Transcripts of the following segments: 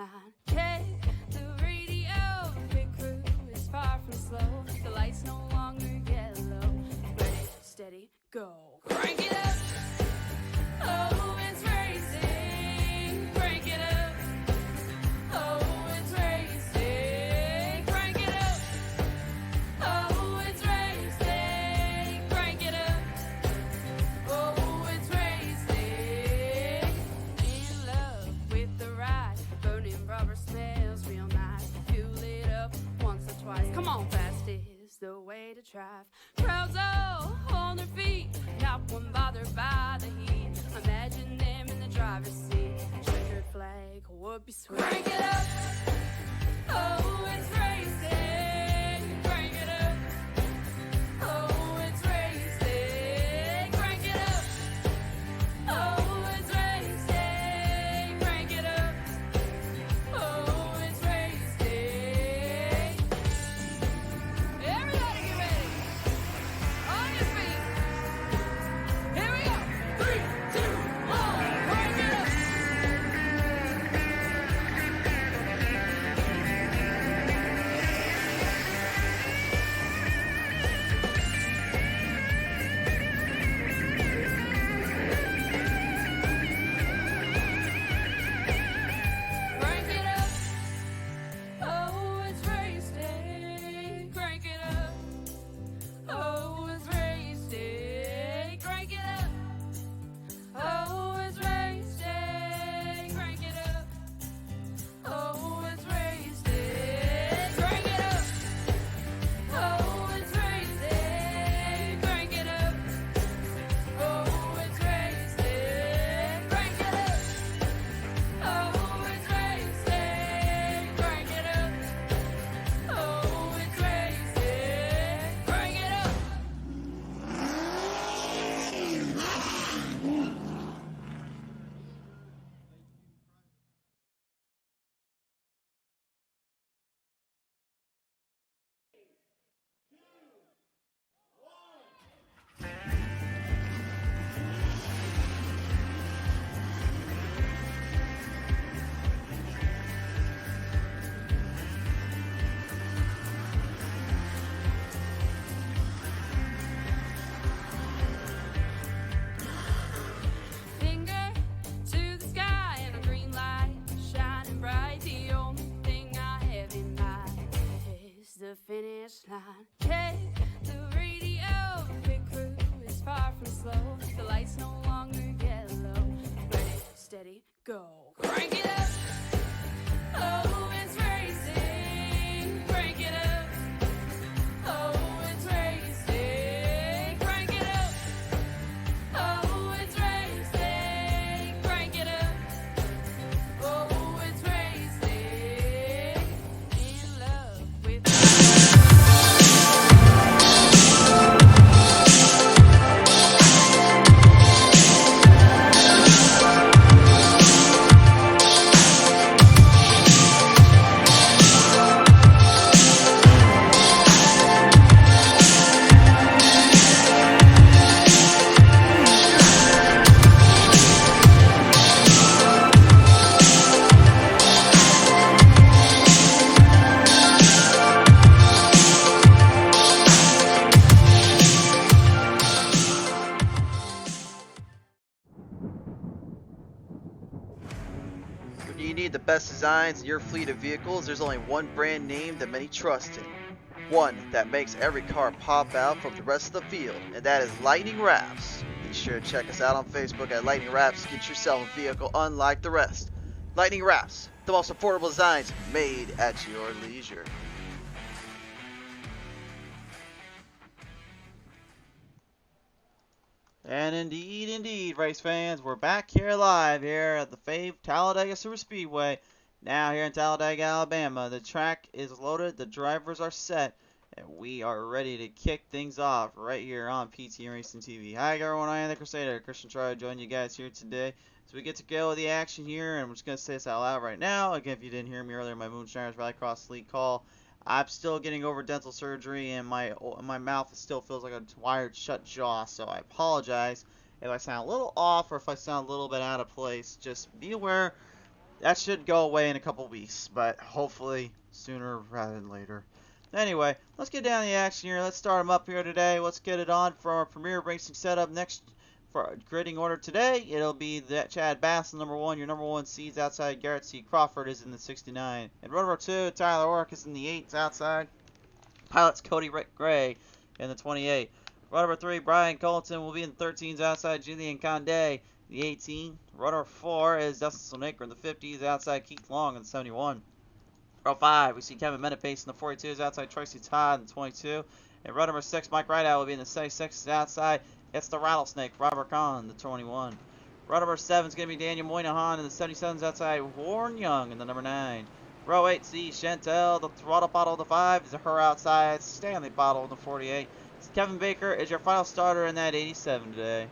line. Check the radio, pit crew is far from slow. The lights no longer yellow. Ready, steady, go. Crank it up. Oh, it's racing. Crank it up. Oh, it's racing. Crank it up. Oh, it's racing. Crank it up. Oh, it's racing. In love with the ride. Burning rubber smells real nice. Fuel it up once or twice. Come on, fast is the way to drive. Crowds all on their feet, not one bothered by the heat. Imagine them in the driver's seat. Checkered flag would be sweet. Crank it up. Oh, it's racing. Crank it up. Oh, it's racing. Crank it up. Oh, it's racing. Crank it up. Oh, it's racing. Everybody get ready. On your feet. Here we go. 3, 2, 1. Crank it up. Crank it up. Oh, it's racing. Crank it up. Oh, it's racing. Crank it up. Oh, it's racing. Crank it up. Oh, it's racing. Crank it up. Oh, it's racing. Crank it up. Oh, it's racing. Crank it up. Oh, it's racing. Crank it up. Oh, it's racing. Crank it up. Finger to the sky and a green light shining bright. The only thing I have in mind is the finish line. Check the radio, pit crew is far from slow. The lights no longer yellow. Ready, steady, go. Crank it up. Oh, it's racing. Crank it up. Oh, it's racing. Crank it up. Oh, it's racing. Crank it up. Oh, it's racing. In love with When you need the best designs in your fleet of vehicles, there's only one brand name that many trust in. One that makes every car pop out from the rest of the field, and that is Lightning Wrapz. Be sure to check us out on Facebook at Lightning Wrapz to get yourself a vehicle unlike the rest. Lightning Wrapz, the most affordable designs made at your leisure. And indeed, race fans, we're back here live here at the fave Talladega Superspeedway. Now here in Talladega, Alabama. The track is loaded, the drivers are set, and we are ready to kick things off right here on PT Racing TV. Hi everyone, I am the Crusader, Christian Troy, join you guys here today. So we get to go with the action here, and I'm just going to say this out loud right now. Again, if you didn't hear me earlier, my Moonshiners Rallycross League call. I'm still getting over dental surgery, and my mouth still feels like a wired shut jaw, so I apologize if I sound a little off or if I sound a little bit out of place. Just be aware that should go away in a couple weeks, but hopefully sooner rather than later. Anyway, let's get down to the action here. Let's start them up here today. Let's get it on for our premier racing setup. Next for our gridding order today, it'll be that Chad Bass, number 1. Your number 1 seeds outside. Garrett C. Crawford is in the 69. And row number 2, Tyler Ork is in the 8s outside. Pilots Cody Rick Gray in the 28. Row number 3, Brian Colton will be in the 13s outside. Julian Conde, the 18. Row number 4 is Dustin Solnaker in the 50s outside. Keith Long in the 71. Row 5, we see Kevin Menapace in the 42s outside. Tracy Todd in the 22. And row number 6, Mike Rideout will be in the 76s outside. It's the Rattlesnake, Robert Kahn, the 21. Row number 7 is going to be Daniel Moynihan in the 77s outside. Warren Young in the number 9. Row 8, see Chantel, the Throttle Bottle, the 5 is her outside. Stanley Bottle in the 48. Kevin Baker is your final starter in that 87 today.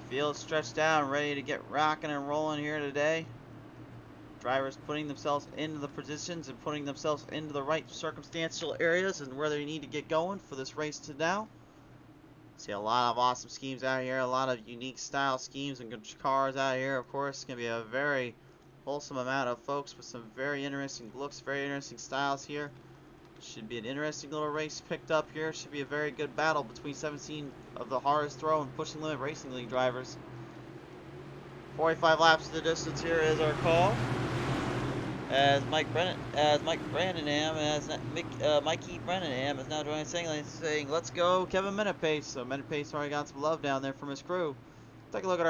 Field stretched out and ready to get rocking and rolling here today. Drivers putting themselves into the positions and putting themselves into the right circumstantial areas and where they need to get going for this race to now. See a lot of awesome schemes out here, a lot of unique style schemes and cars out here. Of course, it's going to be a very wholesome amount of folks with some very interesting looks, very interesting styles here. Should be an interesting little race picked up here. Should be a very good battle between 17 of the hardest throw and pushing limit racing league drivers. 45 laps of the distance here is our call. As Mikey Brannanham is now joining saying, "Let's go, Kevin Menapace." So Menapace already got some love down there from his crew. Take a look at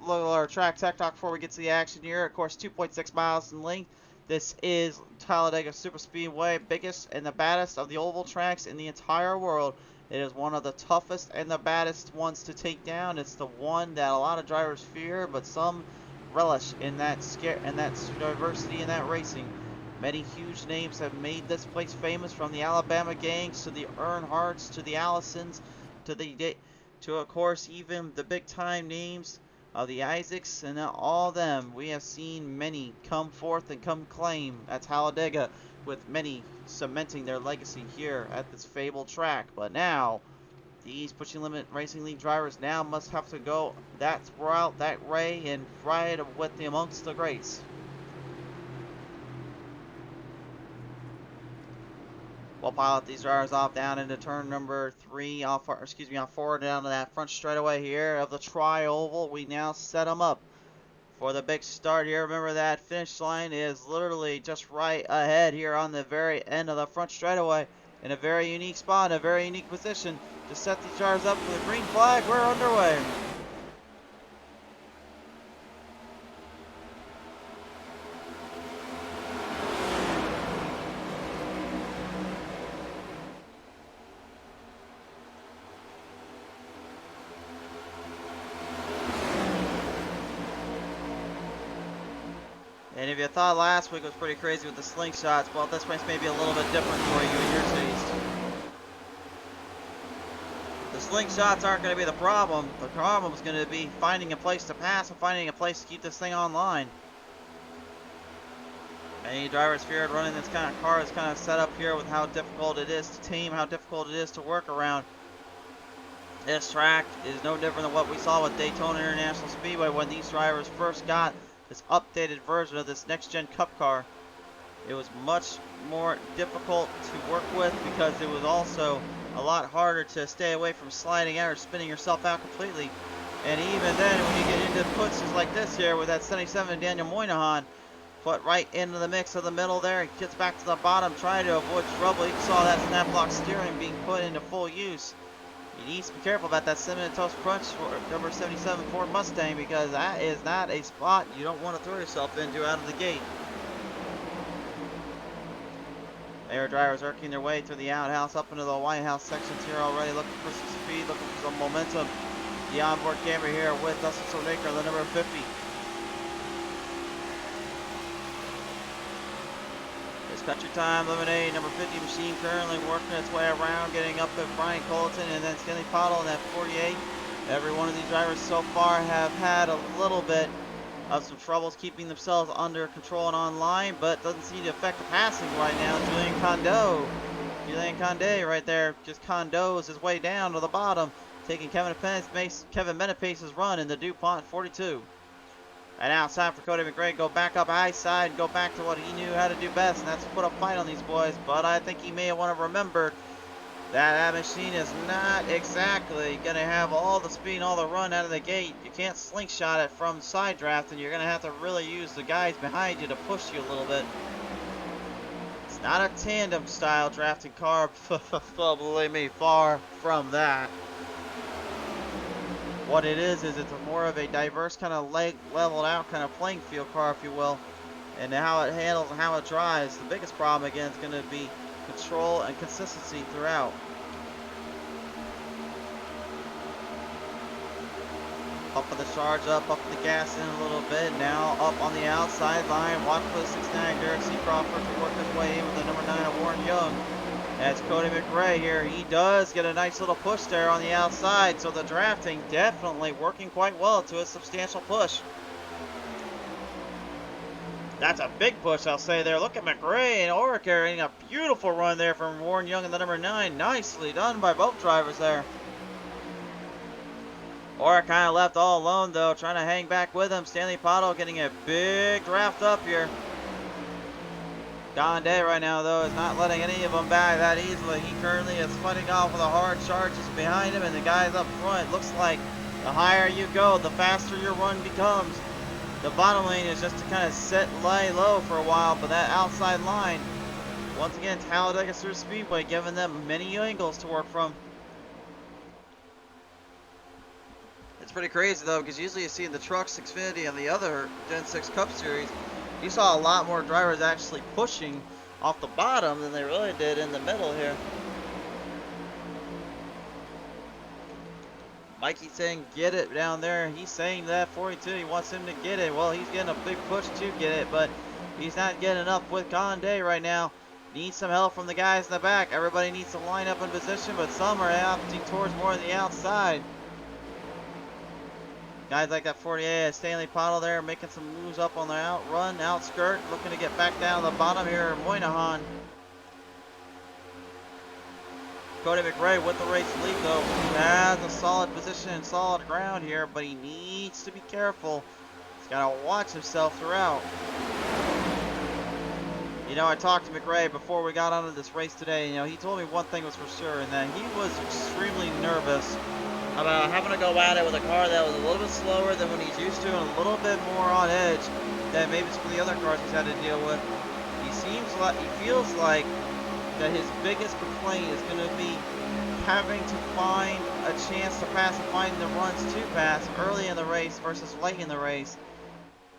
our track tech talk before we get to the action here. Of course, 2.6 miles in length. This is Talladega Superspeedway, biggest and the baddest of the oval tracks in the entire world. It is one of the toughest and the baddest ones to take down. It's the one that a lot of drivers fear, but some relish in that scare and that diversity in that racing. Many huge names have made this place famous, from the Alabama gangs to the Earnhardts to the Allisons to of course even the big time names of the Isaacs and all them. We have seen many come forth and come claim at Talladega, with many cementing their legacy here at this fabled track. But now, these Pushing Limit Racing League drivers now must have to go that route, that way, and ride with the amongst the greats. We'll pilot these drivers off down into turn number 3, off forward down to that front straightaway here of the tri-oval. We now set them up for the big start here. Remember, that finish line is literally just right ahead here on the very end of the front straightaway, in a very unique spot, in a very unique position to set these drivers up for the green flag. We're underway. And if you thought last week was pretty crazy with the slingshots, well, this race may be a little bit different for you in your taste. The slingshots aren't going to be the problem. The problem is going to be finding a place to pass and finding a place to keep this thing online. Many drivers feared running this kind of car is kind of set up here with how difficult it is to tame, how difficult it is to work around. This track is no different than what we saw with Daytona International Speedway when these drivers first got this updated version of this next-gen Cup car. It was much more difficult to work with because it was also a lot harder to stay away from sliding out or spinning yourself out completely. And even then, when you get into puts like this here with that 77 Daniel Moynihan, put right into the mix of the middle there, and gets back to the bottom, trying to avoid trouble. You saw that snap lock steering being put into full use. You need to be careful about that cinnamon toast crunch for number 77 Ford Mustang, because that is not a spot you don't want to throw yourself into out of the gate. There, drivers working their way through the outhouse up into the White House sections here already, looking for some speed, looking for some momentum. The onboard camera here with Dustin Solnaker, the number 50. Country Time Lemonade, number 50 machine currently working its way around, getting up at Brian Colton and then Stanley Pottle in that 48. Every one of these drivers so far have had a little bit of some troubles keeping themselves under control and online, but doesn't seem to affect the passing right now. Julian Condo Julian Condé right there just condos his way down to the bottom, taking Kevin Menepace's run in the DuPont 42. And outside for Cody McRae, go back up high side, go back to what he knew how to do best, and that's put a fight on these boys. But I think he may have want to remember that machine is not exactly going to have all the speed and all the run out of the gate. You can't slingshot it from side draft, and you're going to have to really use the guys behind you to push you a little bit. It's not a tandem style drafting car, believe me, far from that. What it is it's more of a diverse kind of leveled out kind of playing field car, if you will, and how it handles and how it drives. The biggest problem again is going to be control and consistency throughout. Up on the charge, up the gas in a little bit. Now up on the outside line. Watch for the 6'9" Derek C. Crawford to work his way in with the number 9 of Warren Young. That's Cody McRae here. He does get a nice little push there on the outside, so the drafting definitely working quite well to a substantial push. That's a big push, I'll say there. Look at McRae and Orrick carrying a beautiful run there from Warren Young and the number 9. Nicely done by both drivers there. Orrick kind of left all alone, though, trying to hang back with him. Stanley Pottle getting a big draft up here. Condé right now, though, is not letting any of them back that easily. He currently is fighting off with the hard charges behind him, and the guys up front. Looks like the higher you go, the faster your run becomes. The bottom lane is just to kind of lay low for a while, but that outside line, once again, Talladega Superspeedway giving them many angles to work from. It's pretty crazy though, because usually you see in the Trucks, Xfinity, and the other Gen 6 Cup Series, you saw a lot more drivers actually pushing off the bottom than they really did in the middle here. Mikey saying get it down there. He's saying that 42, he wants him to get it. Well, he's getting a big push to get it, but he's not getting up with Condé right now. Needs some help from the guys in the back. Everybody needs to line up in position, but some are opting towards more on the outside. Guys like that 48, Stanley Pottle there making some moves up on the outrun, outskirt, looking to get back down to the bottom here. Moynihan. Cody McRae with the race lead though. He has a solid position and solid ground here, but he needs to be careful. He's got to watch himself throughout. You know, I talked to McRae before we got onto this race today. You know, he told me one thing was for sure, and that he was extremely nervous about having to go at it with a car that was a little bit slower than what he's used to and a little bit more on edge than maybe some of the other cars he's had to deal with. He feels like that his biggest complaint is going to be having to find a chance to pass and finding the runs to pass early in the race versus late in the race.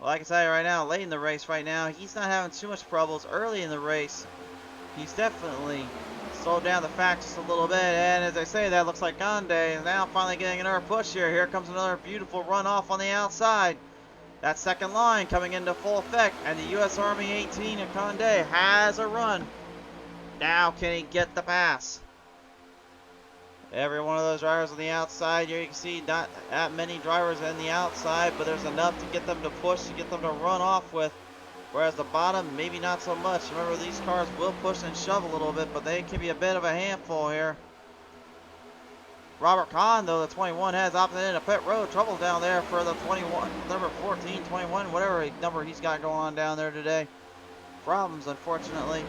Well, I can tell you right now, late in the race right now, he's not having too much troubles. Early in the race, he's definitely slowed down the fact just a little bit, and as I say that, looks like Condé is now finally getting another push here. Here comes another beautiful run off on the outside. That second line coming into full effect, and the U.S. Army 18 of Condé has a run. Now can he get the pass? Every one of those drivers on the outside here, you can see not that many drivers on the outside, but there's enough to get them to push, to get them to run off with. Whereas the bottom, maybe not so much. Remember, these cars will push and shove a little bit, but they can be a bit of a handful here. Robert Kahn, though, the 21, has opted into pit road. Trouble down there for the 21, number 14, 21, whatever number he's got going on down there today. Problems, unfortunately.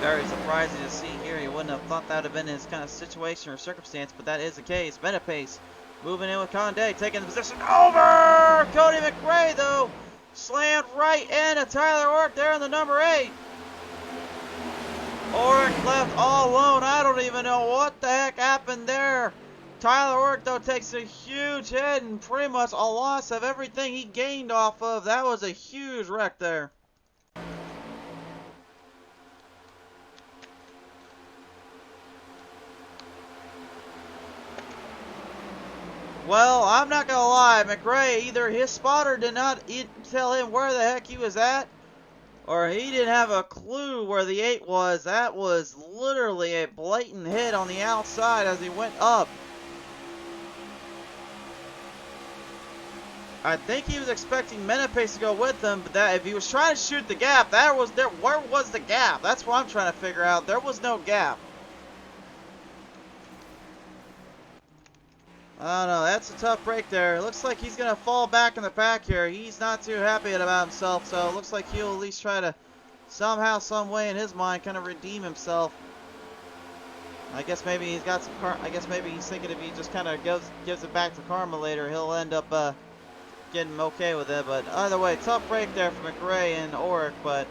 Very surprising to see here. You wouldn't have thought that would have been his kind of situation or circumstance, but that is the case. Menepace moving in with Condé, taking the position over Cody McRae, though. Slammed right into Tyler Orrick there in the number 8. Orrick left all alone. I don't even know what the heck happened there. Tyler Orrick, though, takes a huge hit and pretty much a loss of everything he gained off of. That was a huge wreck there. Well, I'm not going to lie, McRae, either his spotter did not tell him where the heck he was at, or he didn't have a clue where the 8 was. That was literally a blatant hit on the outside as he went up. I think he was expecting Menapace to go with him, but that if he was trying to shoot the gap, where was the gap? That's what I'm trying to figure out. There was no gap. I don't know. That's a tough break there. It looks like he's going to fall back in the pack here. He's not too happy about himself, so it looks like he'll at least try to somehow, some way in his mind kind of redeem himself. I guess maybe he's got some I guess maybe he's thinking if he just kind of gives it back to Karma later, he'll end up getting okay with it. But either way, tough break there for McRae and Oric. But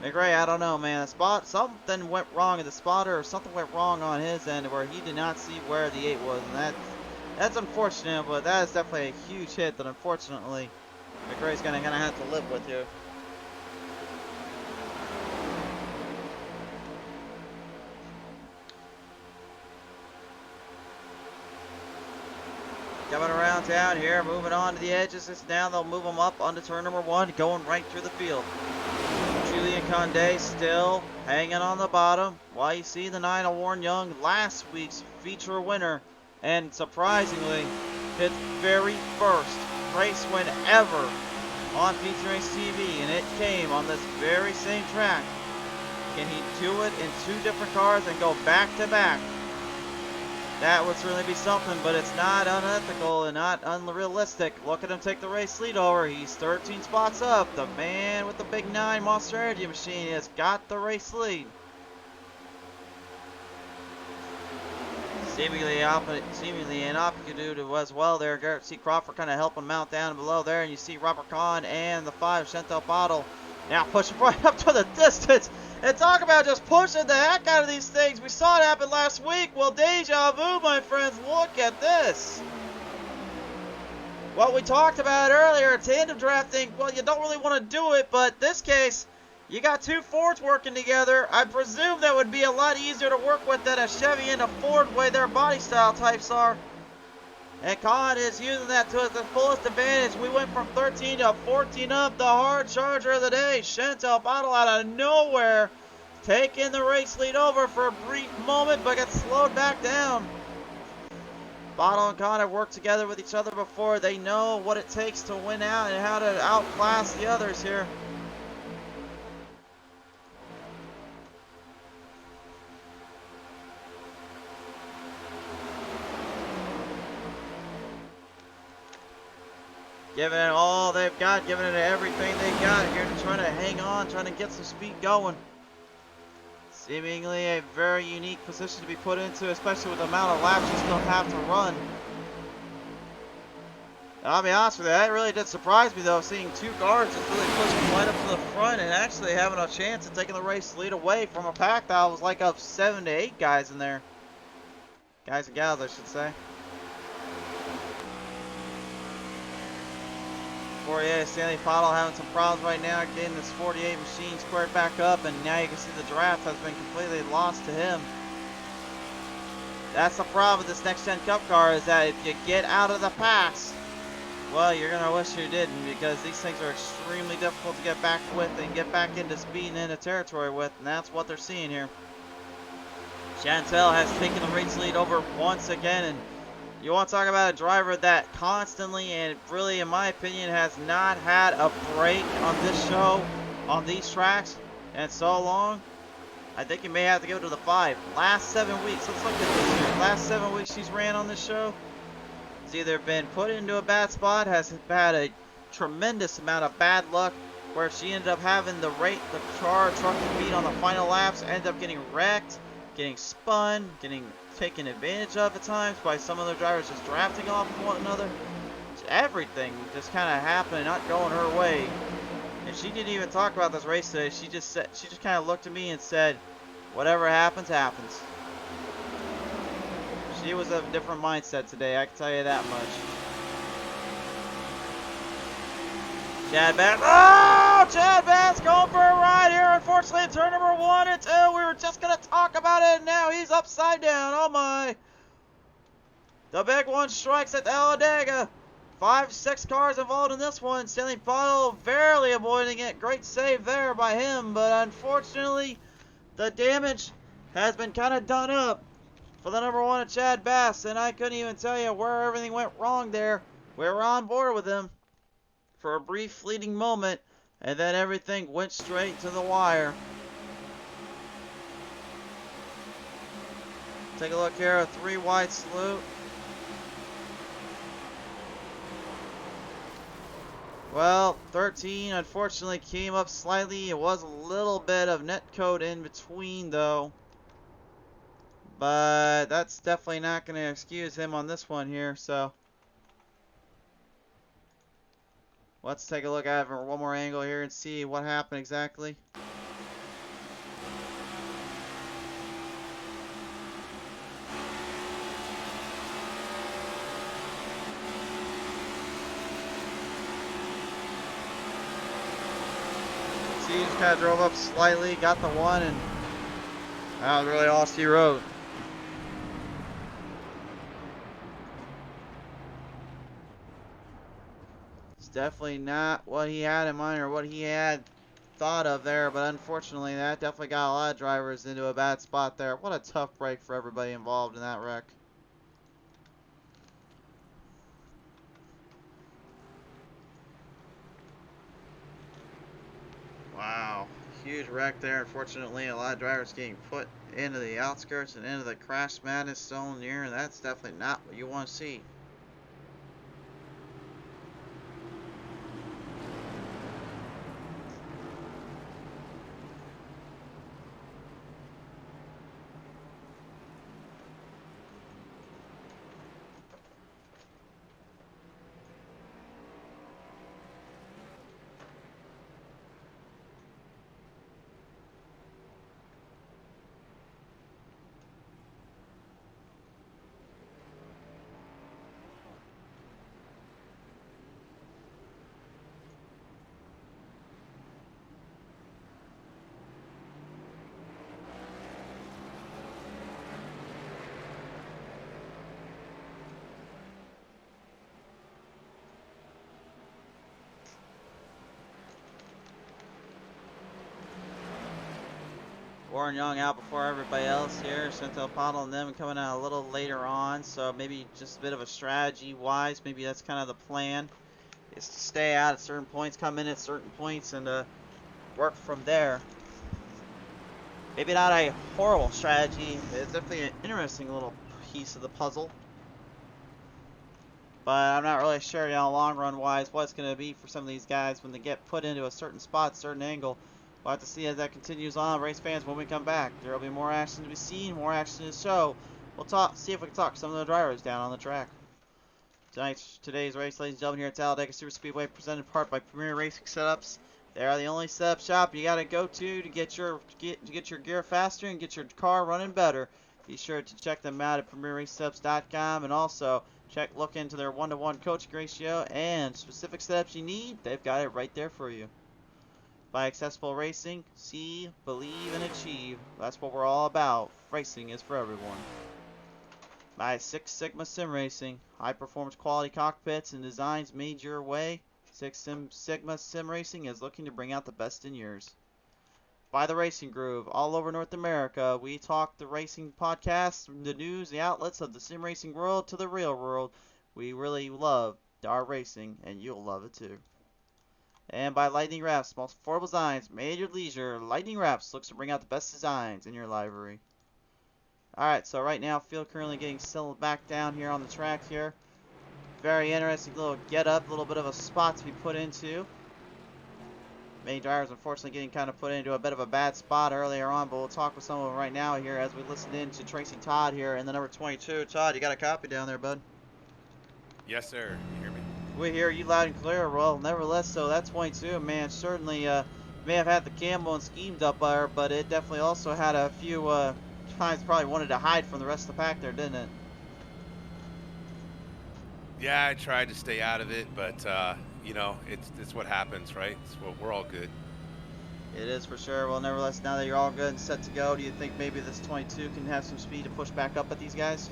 McRae, I don't know, man. Something went wrong in the spotter, or something went wrong on his end where he did not see where the 8 was, and that's unfortunate. But that is definitely a huge hit that unfortunately McRae's gonna have to live with here. Coming around town here, moving on to the edges. Now they'll move them up onto turn number 1, going right through the field. Julian Condé still hanging on the bottom. While you see the 9 of Warren Young, last week's feature winner, and surprisingly, his very first race win ever on Feature Race TV, and it came on this very same track. Can he do it in 2 different cars and go back to back? That would certainly be something, but it's not unethical and not unrealistic. Look at him take the race lead over. He's 13 spots up. The man with the big 9 Monster Energy machine has got the race lead. Seemingly an opportunity to as well there. Garrett C. Crawford kind of helping him out down below there. And you see Robert Kahn and the 5 Chantal Bottle now pushing right up to the distance. And talk about just pushing the heck out of these things. We saw it happen last week. Well, deja vu, my friends. Look at this. What we talked about earlier, tandem drafting, well, you don't really want to do it, but this case, you got 2 Fords working together. I presume that would be a lot easier to work with than a Chevy and a Ford, way their body style types are. And Khan is using that to the fullest advantage. We went from 13 to 14 up. The hard charger of the day, Chantal Bottle, out of nowhere, taking the race lead over for a brief moment, but gets slowed back down. Bottle and Khan have worked together with each other before. They know what it takes to win out and how to outclass the others here. Giving it all they've got, giving it everything they got here to try to hang on, trying to get some speed going. Seemingly a very unique position to be put into, especially with the amount of laps you still have to run. I'll be honest with you, that really did surprise me though, seeing 2 cars just really pushing right up to the front and actually having a chance of taking the race lead away from a pack that was like of 7 to 8 guys in there. Guys and gals, I should say. Stanley Pottle having some problems right now getting this 48 machine squared back up, and now you can see the draft has been completely lost to him. That's the problem with this next gen cup car, is that if you get out of the packs, well, you're gonna wish you didn't, because these things are extremely difficult to get back with and get back into speed and into territory with, and that's what they're seeing here. Chantel has taken the race lead over once again, and you want to talk about a driver that constantly and really, in my opinion, has not had a break on this show, on these tracks, and so long. I think you may have to give it to the 5. Last 7 weeks, let's look at this here. Last 7 weeks she's ran on this show, it's either been put into a bad spot, has had a tremendous amount of bad luck, where she ended up having the truck beat on the final laps, ended up getting wrecked, getting spun, getting taken advantage of at times by some other drivers just drafting off of one another. Everything just kind of happened, not going her way. And she didn't even talk about this race today. She just kind of looked at me and said, "Whatever happens, happens." She was of a different mindset today, I can tell you that much. Chad Bass. Oh! Chad Bass going for a ride here. Unfortunately, in turn number 1 and 2. We were just going to talk about it, and now he's upside down. Oh, my. The big one strikes at Talladega. 5-6 cars involved in this one. Stanley Bottle barely avoiding it. Great save there by him, but unfortunately, the damage has been kind of done up for the number 1 at Chad Bass, and I couldn't even tell you where everything went wrong there. We were on board with him for a brief fleeting moment, and then everything went straight to the wire. Take a look here, a 3 wide salute. Well, 13 unfortunately came up slightly. It was a little bit of net code in between though. But that's definitely not going to excuse him on this one here, so. Let's take a look at it from one more angle here and see what happened exactly. See, he just kind of drove up slightly, got the one, and that was really all she wrote. It's definitely not what he had in mind or what he had thought of there, but unfortunately that definitely got a lot of drivers into a bad spot there. What a tough break for everybody involved in that wreck. Wow, huge wreck there. Unfortunately, a lot of drivers getting put into the outskirts and into the crash madness zone here, and that's definitely not what you want to see. Warren Young out before everybody else here. Chantel Pottle and them coming out a little later on, so maybe just a bit of a strategy wise. Maybe that's kind of the plan, is to stay out at certain points, come in at certain points, and work from there. Maybe not a horrible strategy. It's definitely an interesting little piece of the puzzle. But I'm not really sure, you know, long run wise, what it's going to be for some of these guys when they get put into a certain spot, certain angle. We'll have to see as that continues on. Race fans, when we come back, there will be more action to be seen, more action to show. We'll see if we can talk to some of the drivers down on the track. Today's race, ladies and gentlemen, here at Talladega Superspeedway, presented in part by Premier Racing Setups. They are the only setup shop you got to go to get your gear faster and get your car running better. Be sure to check them out at PremierRaceSetups.com, and also look into their 1-to-1 coaching ratio and specific setups you need. They've got it right there for you. By accessible racing, see, believe, and achieve. That's what we're all about. Racing is for everyone. By Six Sigma Sim Racing, high performance quality cockpits and designs made your way. Six Sigma Sim Racing is looking to bring out the best in yours. By the Racing Groove, all over North America, we talk the racing podcasts, the news, the outlets of the sim racing world to the real world. We really love our racing, and you'll love it too. And by Lightning Wrapz, most affordable designs made at your leisure. Lightning Wrapz looks to bring out the best designs in your library. Alright, so right now, field currently getting settled back down here on the track here. Very interesting little get up, a little bit of a spot to be put into. Many drivers unfortunately getting kind of put into a bit of a bad spot earlier on, but we'll talk with some of them right now here as we listen in to Tracy Todd here in the number 22. Todd, you got a copy down there, bud? Yes, sir. You hear me? We hear you loud and clear. Well, nevertheless, so that 22, man, certainly may have had the camo and schemed up there, but it definitely also had a few times probably wanted to hide from the rest of the pack there, didn't it? Yeah, I tried to stay out of it, but you know, it's what happens, right? We're all good. It is for sure. Well, nevertheless, now that you're all good and set to go, do you think maybe this 22 can have some speed to push back up at these guys?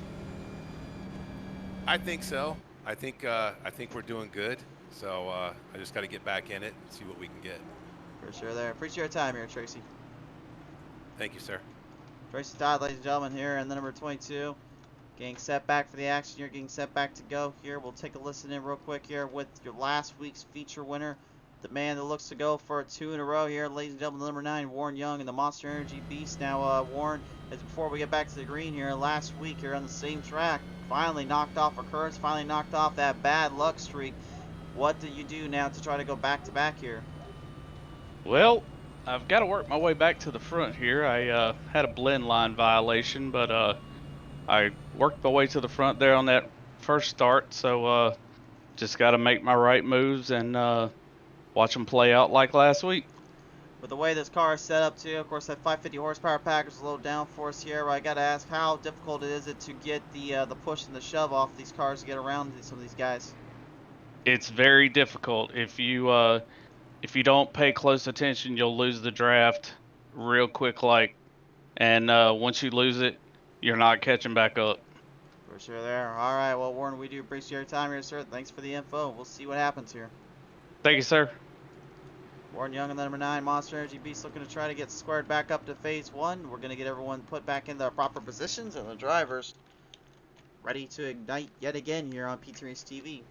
I think so. I think we're doing good. So I just got to get back in it and see what we can get. For sure there. Appreciate your time here, Tracy. Thank you, sir. Tracy Todd, ladies and gentlemen, here in the number 22. Getting set back for the action here, getting set back to go here. We'll take a listen in real quick here with your last week's feature winner. The man that looks to go for 2 in a row here, ladies and gentlemen, number 9, Warren Young and the Monster Energy Beast. Now, Warren, as before we get back to the green here, last week here on the same track, finally knocked off a curse, finally knocked off that bad luck streak. What do you do now to try to go back-to-back here? Well, I've got to work my way back to the front here. I had a blend line violation, but I worked my way to the front there on that first start. So just got to make my right moves and watch them play out like last week. With the way this car is set up too, of course that 550 horsepower package is a little downforce here. I got to ask, how difficult is it to get the push and the shove off these cars to get around some of these guys? It's very difficult. If you don't pay close attention, you'll lose the draft real quick, and once you lose it, you're not catching back up. For sure there. All right, well, Warren, we do appreciate your time here, sir. Thanks for the info. We'll see what happens here. Thank you, sir. Warren Young and the number 9 Monster Energy Beast looking to try to get squared back up to phase 1. We're going to get everyone put back in their proper positions and the drivers ready to ignite yet again here on PT Race TV.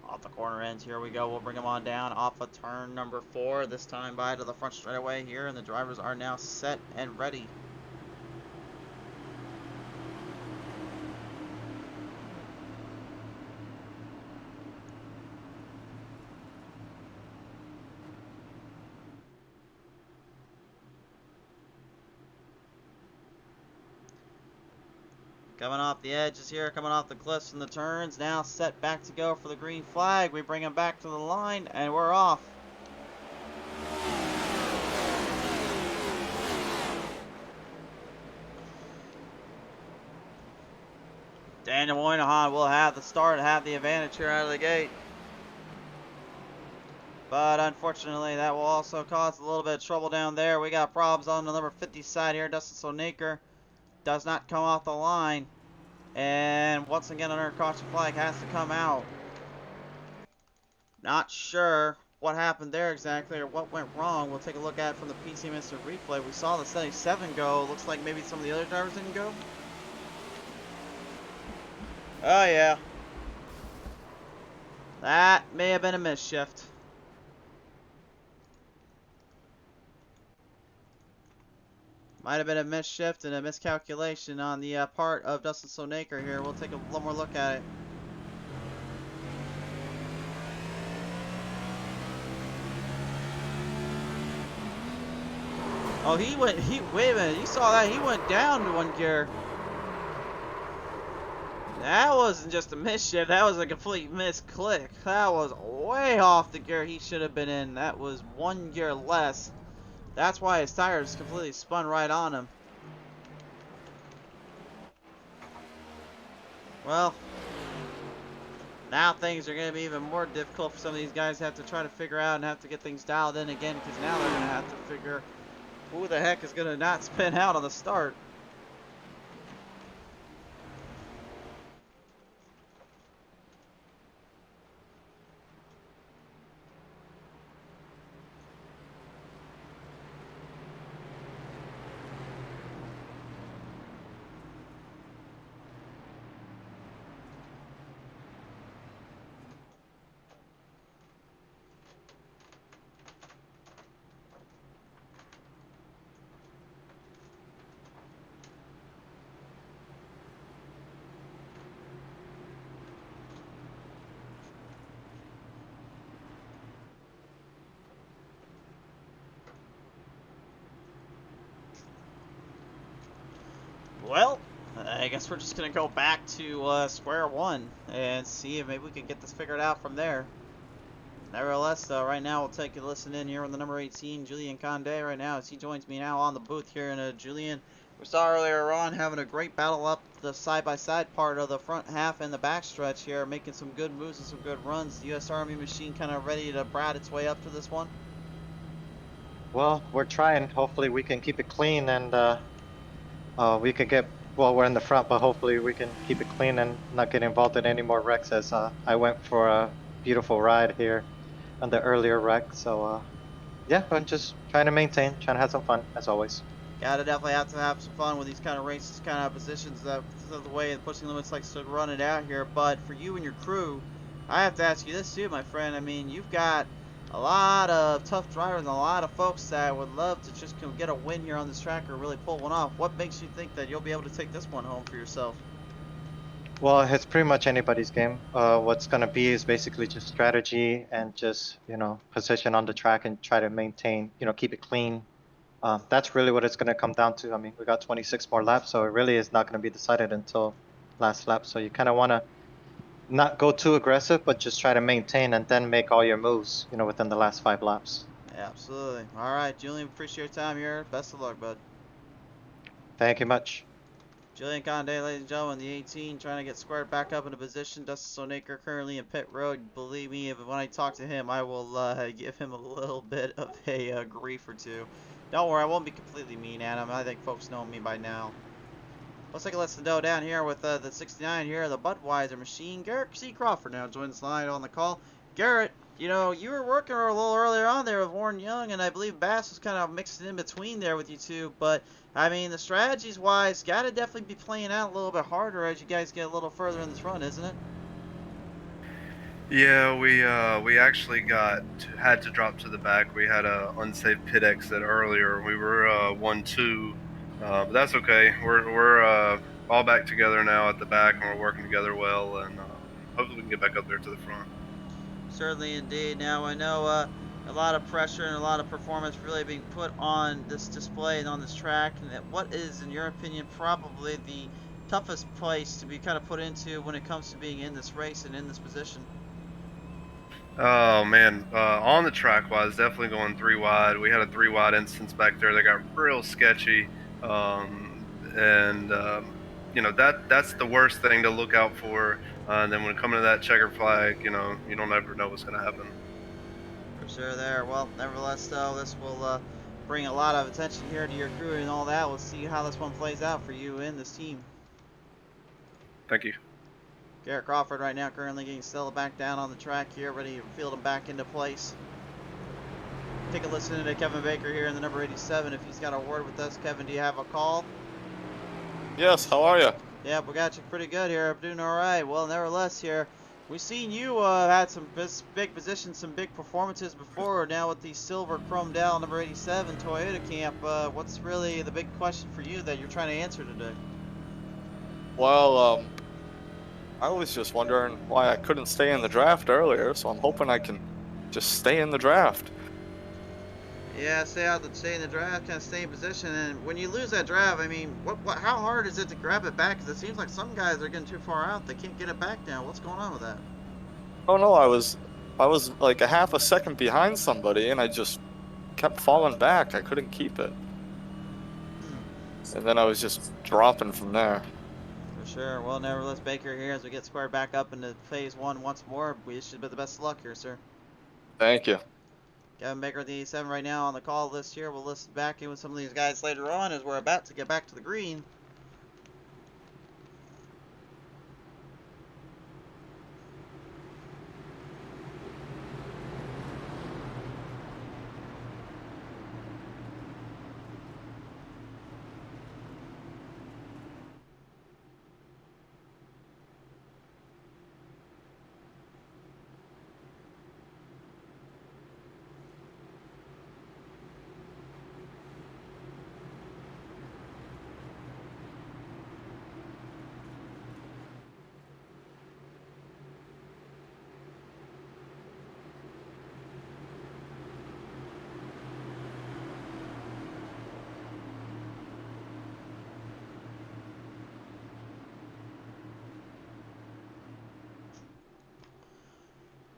Off the corner ends, here we go. We'll bring them on down off of turn number 4. This time by to the front straightaway here, and the drivers are now set and ready. Coming off the edges here, coming off the cliffs and the turns, now set back to go for the green flag. We bring him back to the line, and we're off. Daniel Moynihan will have the start, have the advantage here out of the gate. But unfortunately, that will also cause a little bit of trouble down there. We got problems on the number 50 side here. Dustin Sonaker does not come off the line. And once again, another caution flag has to come out. Not sure what happened there exactly or what went wrong. We'll take a look at it from the PC Mr. replay. We saw the 77 go. Looks like maybe some of the other drivers didn't go. Oh, yeah. That may have been a misshift. Might have been a misshift and a miscalculation on the part of Dustin Sonaker here. We'll take a little more look at it. Oh, wait a minute, you saw that? He went down to 1 gear. That wasn't just a misshift, that was a complete misclick. That was way off the gear he should have been in. That was 1 gear less. That's why his tires completely spun right on him. Well, now things are going to be even more difficult for some of these guys to have to try to figure out and have to get things dialed in again, because now they're going to have to figure who the heck is going to not spin out on the start. Well, I guess we're just going to go back to square one and see if maybe we can get this figured out from there. Nevertheless, though, right now we'll take a listen in here on the number 18, Julian Conde, right now as he joins me now on the booth here. And Julian, we saw earlier on having a great battle up the side-by-side part of the front half and the back stretch here, making some good moves and some good runs. The U.S. Army machine kind of ready to brat its way up to this one? Well, we're trying. Hopefully we can keep it clean and we could get, well, we're in the front, but hopefully we can keep it clean and not get involved in any more wrecks, as I went for a beautiful ride here on the earlier wreck. So yeah, I'm just trying to maintain, trying to have some fun as always. Gotta definitely have to have some fun with these kind of races, kind of positions. That the way the pushing limits likes to run it out here. But for you and your crew, I have to ask you this too, my friend. I mean, you've got a lot of tough drivers and a lot of folks that would love to just get a win here on this track or really pull one off. What makes you think that you'll be able to take this one home for yourself? Well, it's pretty much anybody's game. What's gonna be is basically just strategy and just, position on the track and try to maintain, keep it clean. That's really what it's gonna come down to. I mean, we got 26 more laps, so it really is not gonna be decided until last lap. So you kind of wanna not go too aggressive, but just try to maintain and then make all your moves, within the last 5 laps. Absolutely. All right, Julian, appreciate your time here. Best of luck, bud. Thank you much. Julian Conde, ladies and gentlemen, the 18, trying to get squared back up into position. Dustin Sonaker currently in pit road. Believe me, when I talk to him, I will give him a little bit of a grief or two. Don't worry, I won't be completely mean at him. I think folks know me by now. Let's take a listen to down here with the 69 here, the Budweiser machine. Garrett C. Crawford now joins line on the call. Garrett, you were working a little earlier on there with Warren Young, and I believe Bass was kind of mixing in between there with you two. But, I mean, the strategies-wise, got to definitely be playing out a little bit harder as you guys get a little further in this run, isn't it? Yeah, we actually had to drop to the back. We had a unsafe pit exit earlier. We were 1-2, but that's okay. We're all back together now at the back, and we're working together well, and hopefully we can get back up there to the front. Certainly indeed. Now I know a lot of pressure and a lot of performance really being put on this display and on this track. And what is, in your opinion, probably the toughest place to be kind of put into when it comes to being in this race and in this position? Oh man, on the track wise, definitely going 3 wide. We had a 3 wide instance back there that got real sketchy, and that's the worst thing to look out for. And then when coming to that checker flag, you don't ever know what's going to happen. For sure there. Well, nevertheless, though, this will bring a lot of attention here to your crew and all that. We'll see how this one plays out for you and this team. Thank you. Garrett Crawford right now currently getting settled back down on the track here, ready to field him back into place. Take a listen to Kevin Baker here in the number 87 if he's got a word with us. Kevin, do you have a call? Yes, how are you? Yeah, we got you pretty good here. I'm doing all right. Well, nevertheless here, we've seen you had some big positions, some big performances before. Now with the silver chrome down number 87 Toyota camp, what's really the big question for you that you're trying to answer today? Well, I was just wondering why I couldn't stay in the draft earlier, so I'm hoping I can just stay in the draft. Yeah, stay in the draft, kind of stay in position. And when you lose that draft, I mean, how hard is it to grab it back? Because it seems like some guys are getting too far out; they can't get it back now. What's going on with that? Oh no, I was like a half a second behind somebody, and I just kept falling back. I couldn't keep it, and then I was just dropping from there. For sure. Well, nevertheless, Baker here as we get squared back up into phase one once more. We wish you the best of luck here, sir. Thank you. Kevin Baker, the 87 right now on the call list here. We'll listen back in with some of these guys later on as we're about to get back to the green.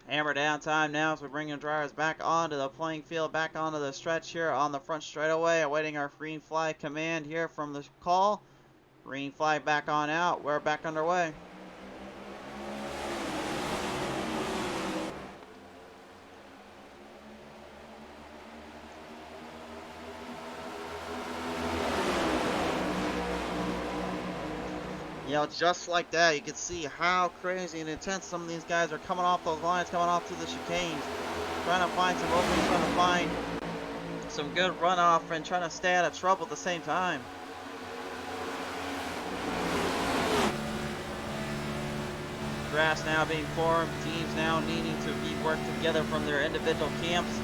Hammer down time now as we bring the drivers back onto the playing field, back onto the stretch here on the front straightaway, awaiting our green flag command here from the call. Green flag back on out. We're back underway. Just like that, you can see how crazy and intense some of these guys are coming off those lines, coming off through the chicanes, trying to find some openings, trying to find some good runoff and trying to stay out of trouble at the same time. Drafts now being formed, teams now needing to work together from their individual camps.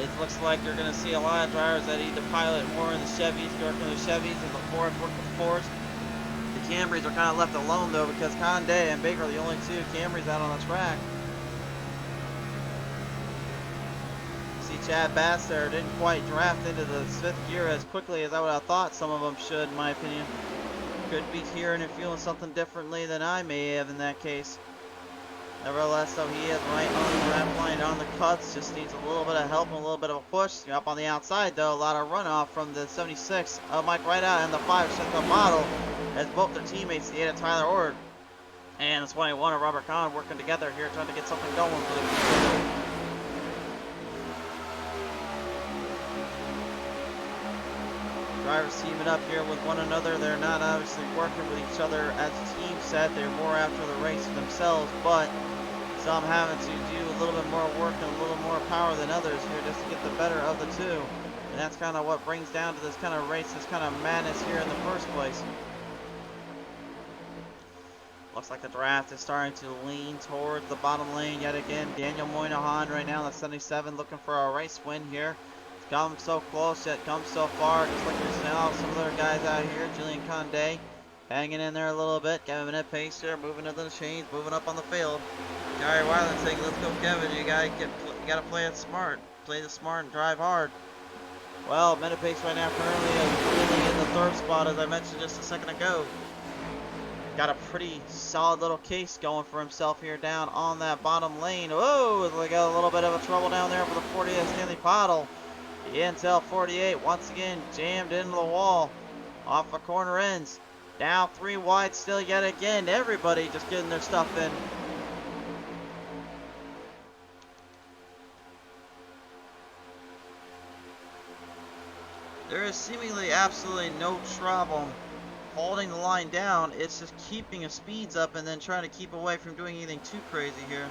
It looks like you're going to see a lot of drivers that either pilot more in the Chevys, work in the Chevys, and the Fords work with the Fords. The Camrys are kind of left alone though, because Condé and Baker are the only two Camrys out on the track. See Chad Bass there didn't quite draft into the 5th gear as quickly as I would have thought some of them should, in my opinion. Could be hearing and feeling something differently than I may have in that case. Nevertheless, though, he is right on the draft line on the cuts. Just needs a little bit of help and a little bit of a push. Up on the outside, though, a lot of runoff from the 76 of Mike Rideout and the 5 set the bottle as both their teammates, the 8 of Tyler Ord and the 21 of Robert Kahn, working together here, trying to get something going for the future. Drivers teaming up here with one another. They're not obviously working with each other as a team set. They're more after the race themselves, but some having to do a little bit more work and a little more power than others here just to get the better of the two. And that's kind of what brings down to this kind of race, this kind of madness here in the first place. Looks like the draft is starting to lean towards the bottom lane yet again. Daniel Moynihan right now, the 77, looking for a race win here. Come so close yet come so far, just like there's now some other guys out here. Julian Condé hanging in there a little bit. Kevin Minute pace here, moving into the chains, moving up on the field. Gary Weiland saying, "Let's go, Kevin. You gotta play it smart. Play it smart and drive hard." Well, Minute pace right now currently is really in the 3rd spot, as I mentioned just a second ago. Got a pretty solid little case going for himself here down on that bottom lane. Whoa, we got a little bit of a trouble down there for the 40th Stanley Pottle. The Intel 48 once again jammed into the wall off the corner ends. Now 3 wide still yet again. Everybody just getting their stuff in. There is seemingly absolutely no trouble holding the line down. It's just keeping the speeds up and then trying to keep away from doing anything too crazy here.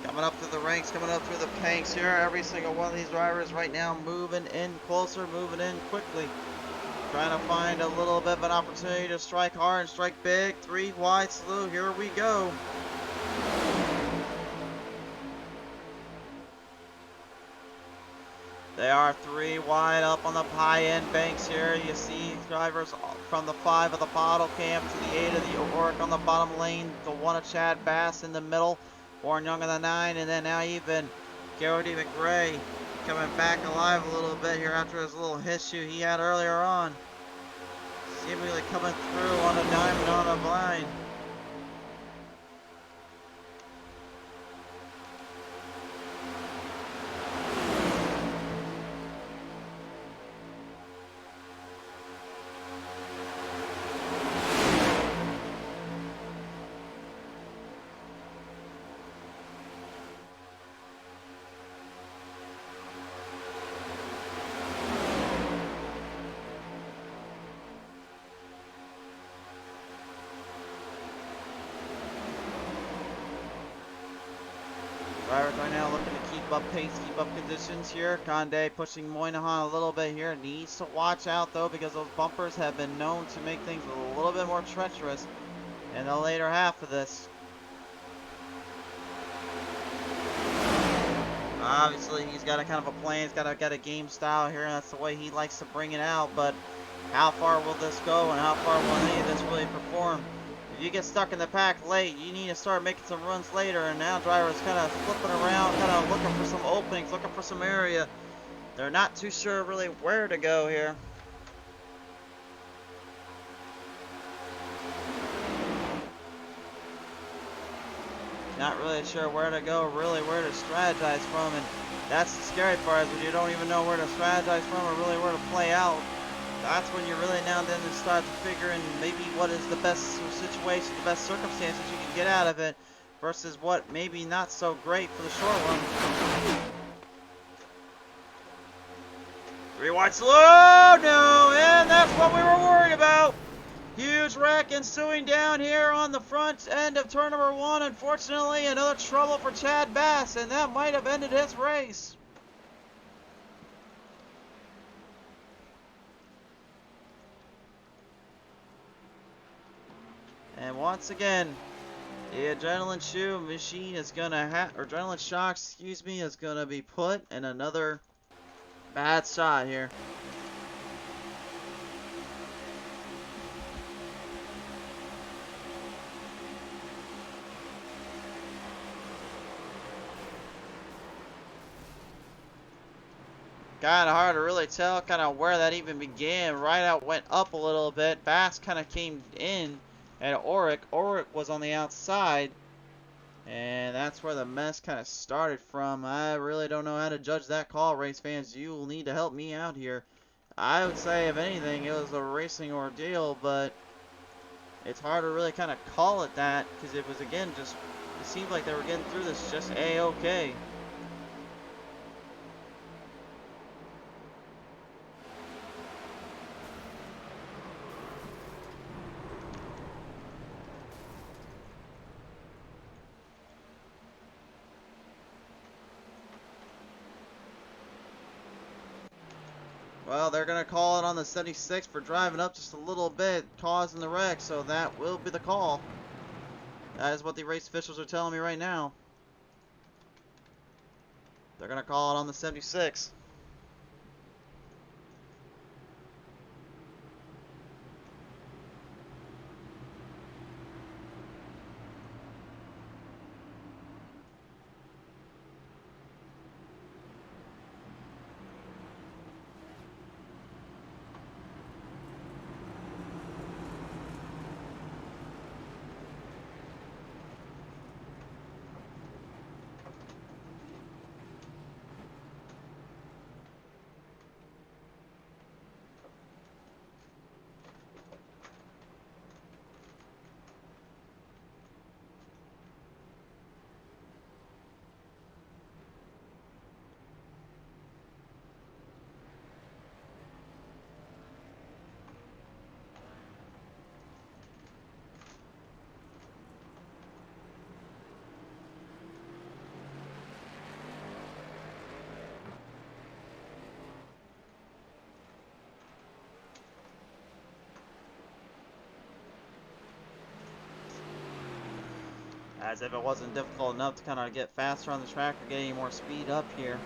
Coming up through the ranks, coming up through the panks here. Every single one of these drivers right now moving in closer, moving in quickly. Trying to find a little bit of an opportunity to strike hard and strike big. 3 wide slew, here we go. They are 3 wide up on the high end banks here. You see drivers from the 5 of the Bottle Camp to the 8 of the Oric on the bottom lane. The 1 of Chad Bass in the middle. Warren Young on the 9, and then now even Garrity McRae coming back alive a little bit here after his little issue he had earlier on. Seemingly coming through on a diamond on a blind. Drivers right now looking to keep up pace, keep up conditions here. Condé pushing Moynihan a little bit here. Needs to watch out though, because those bumpers have been known to make things a little bit more treacherous in the later half of this. Obviously he's got a kind of a plan, he's got a game style here, and that's the way he likes to bring it out, but how far will this go and how far will any of this really perform? If you get stuck in the pack late, you need to start making some runs later, and now drivers kind of flipping around, kind of looking for some openings, looking for some area. They're not too sure really where to go here. Not really sure where to go, really where to strategize from, and that's the scary part, is when you don't even know where to strategize from or really where to play out. That's when you really now and then start to figure in maybe what is the best situation, the best circumstances you can get out of it, versus what maybe not so great for the short run. 3 wide slow, no, and that's what we were worried about. Huge wreck ensuing down here on the front end of turn number 1. Unfortunately, another trouble for Chad Bass, and that might have ended his race. And once again, the adrenaline shoe machine is gonna or adrenaline shock, excuse me, is gonna be put in another bad shot here. Kind of hard to really tell kind of where that even began. Rideout went up a little bit. Bass kind of came in at Oric. Oric was on the outside. And that's where the mess kind of started from. I really don't know how to judge that call, race fans. You will need to help me out here. I would say, if anything, it was a racing ordeal, but it's hard to really kind of call it that because it was, again, just, it seemed like they were getting through this just A-okay. Well, they're going to call it on the 76 for driving up just a little bit, causing the wreck, so that will be the call. That is what the race officials are telling me right now. They're going to call it on the 76. As if it wasn't difficult enough to kind of get faster on the track or get any more speed up here.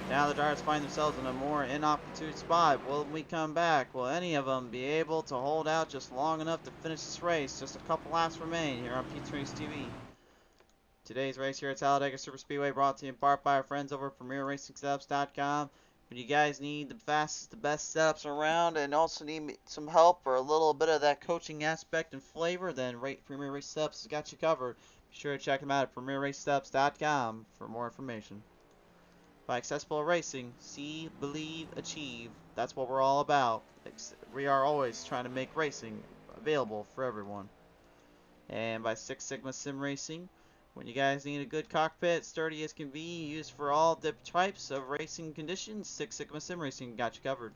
Now the drivers find themselves in a more inopportune spot. Will we come back? Will any of them be able to hold out just long enough to finish this race? Just a couple laps remain here on Pete's Race TV. Today's race here at Talladega Superspeedway brought to you in part by our friends over at PremierRacingSetups.com. When you guys need the fastest, the best setups around and also need some help or a little bit of that coaching aspect and flavor, then Premier Race Setups has got you covered. Be sure to check them out at PremierRacingSetups.com for more information. By accessible racing, see, believe, achieve. That's what we're all about. We are always trying to make racing available for everyone. And by Six Sigma Sim Racing, when you guys need a good cockpit, sturdy as can be, used for all types of racing conditions, Six Sigma Sim Racing got you covered.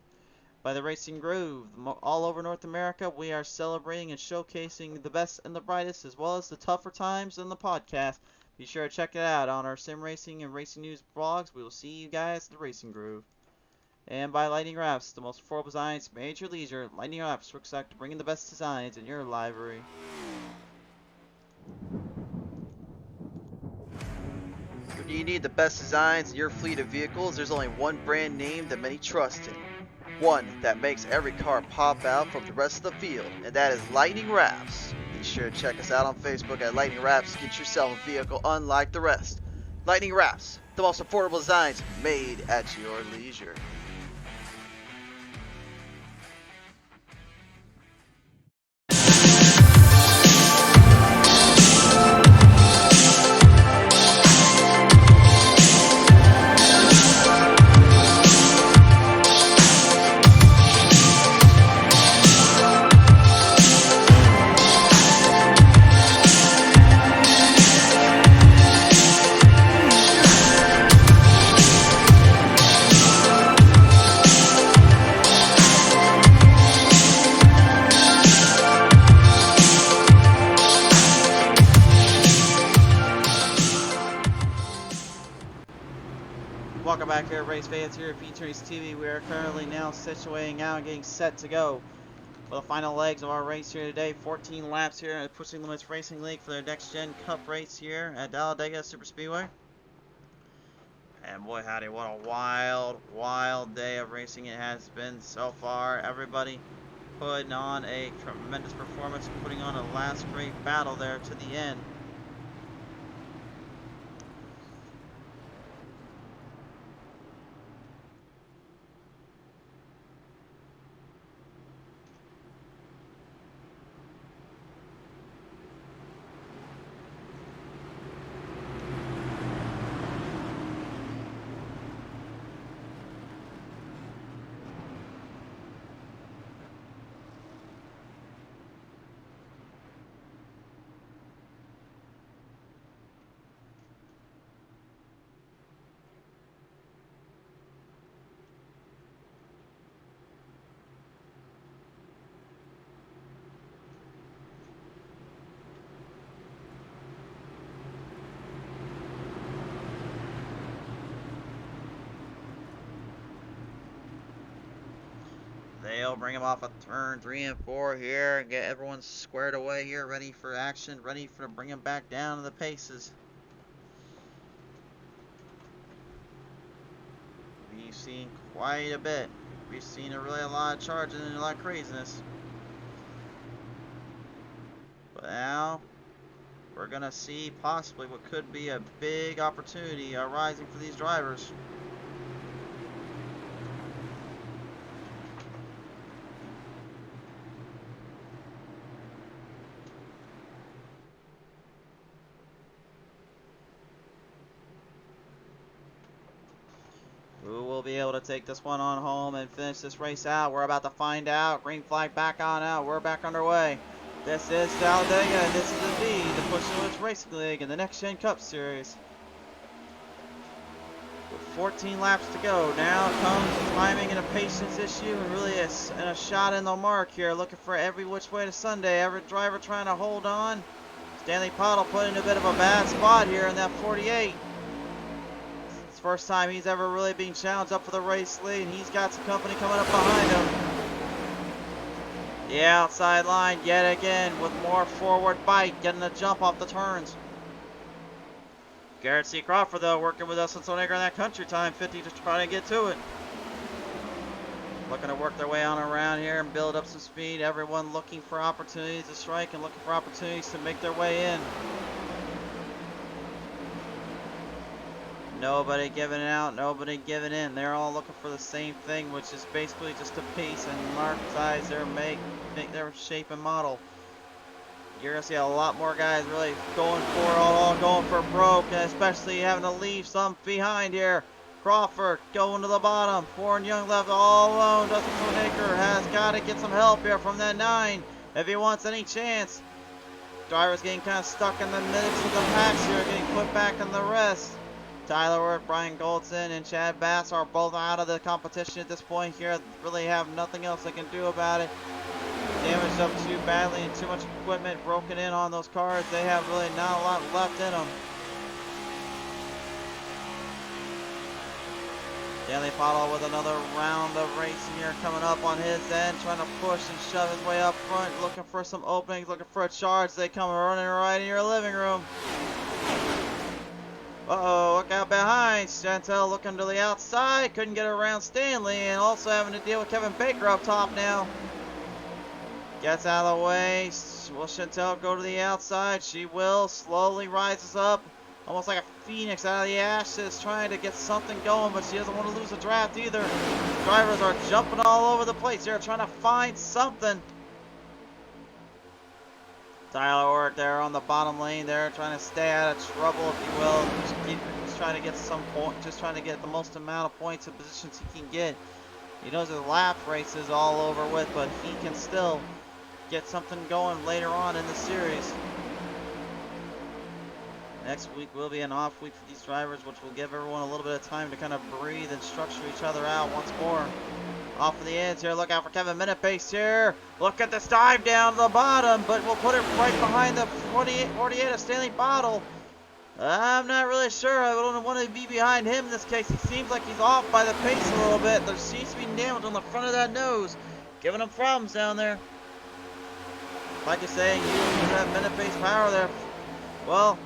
By the Racing Groove, all over North America, we are celebrating and showcasing the best and the brightest, as well as the tougher times in the podcast. Be sure to check it out on our sim racing and racing news blogs. We will see you guys at the Racing Groove. And by Lightning Wrapz, the most affordable designs made at your leisure. Lightning Wrapz works out to bring in the best designs in your library. When you need the best designs in your fleet of vehicles, there's only one brand name that many trust in. One that makes every car pop out from the rest of the field, and that is Lightning Wrapz. Be sure to check us out on Facebook at Lightning Wrapz. Get yourself a vehicle unlike the rest. Lightning Wrapz, the most affordable designs made at your leisure. Welcome back here, race fans here at Feature Race TV. We are currently now situating out and getting set to go for the final legs of our race here today. 14 laps here at Pushing Limits Racing League for their Next Gen Cup race here at Talladega Superspeedway. And boy howdy, what a wild, wild day of racing it has been so far. Everybody putting on a tremendous performance, putting on a last great battle there to the end. They'll bring him off of turn 3 and 4 here and get everyone squared away here, ready for action, ready for bring him back down to the paces. We've seen quite a bit. We've seen a lot of charging and a lot of craziness. But now we're gonna see possibly what could be a big opportunity arising for these drivers. Who will be able to take this one on home and finish this race out? We're about to find out. Green flag back on out. We're back underway. This is Talladega, and this is indeed the Pushing Limits Racing League in the Next Gen Cup Series. With 14 laps to go, now comes timing and a patience issue, and really a shot in the mark here. Looking for every which way to Sunday. Every driver trying to hold on. Stanley Pottle put in a bit of a bad spot here in that 48. First time he's ever really been challenged up for the race lead, and he's got some company coming up behind him. The outside line yet again with more forward bite, getting a jump off the turns. Garrett C. Crawford though working with us in Talladega in that country time 50 to try to get to it. Looking to work their way on around here and build up some speed. Everyone looking for opportunities to strike and looking for opportunities to make their way in. Nobody giving out, nobody giving in. They're all looking for the same thing, which is basically just to pace and marketize their make their shape and model. You're gonna see a lot more guys really going for it, all going for broke, and especially having to leave some behind here. Crawford going to the bottom. Warren Young left all alone. Dustin Shoemaker has got to get some help here from that 9 if he wants any chance. Drivers getting kind of stuck in the midst of the packs here, getting put back in the rest. Tyler Worth, Brian Goldson, and Chad Bass are both out of the competition at this point here. Really have nothing else they can do about it. Damaged up too badly and too much equipment broken in on those cars. They have really not a lot left in them. Stanley Pottle with another round of racing here coming up on his end, trying to push and shove his way up front, looking for some openings, looking for a charge. They come running right in your living room. Uh-oh, look out behind. Chantel looking to the outside. Couldn't get around Stanley, and also having to deal with Kevin Baker up top now. Gets out of the way. Will Chantel go to the outside? She will. Slowly rises up. Almost like a phoenix out of the ashes, trying to get something going, but she doesn't want to lose a draft either. Drivers are jumping all over the place here, trying to find something. Tyler Orrick there on the bottom lane there, trying to stay out of trouble, if you will. Just trying to get some point, just trying to get the most amount of points and positions he can get. He knows his lap race is all over with, but he can still get something going later on in the series. Next week will be an off week for these drivers, which will give everyone a little bit of time to kind of breathe and structure each other out once more. Off of the ends here, look out for Kevin Minnepace here. Look at this dive down to the bottom, but we'll put it right behind the 48 of Stanley Pottle. I'm not really sure. I don't want to be behind him in this case. He seems like he's off by the pace a little bit. There seems to be damage on the front of that nose, giving him problems down there. Like you're saying, you have minute pace power there. Well,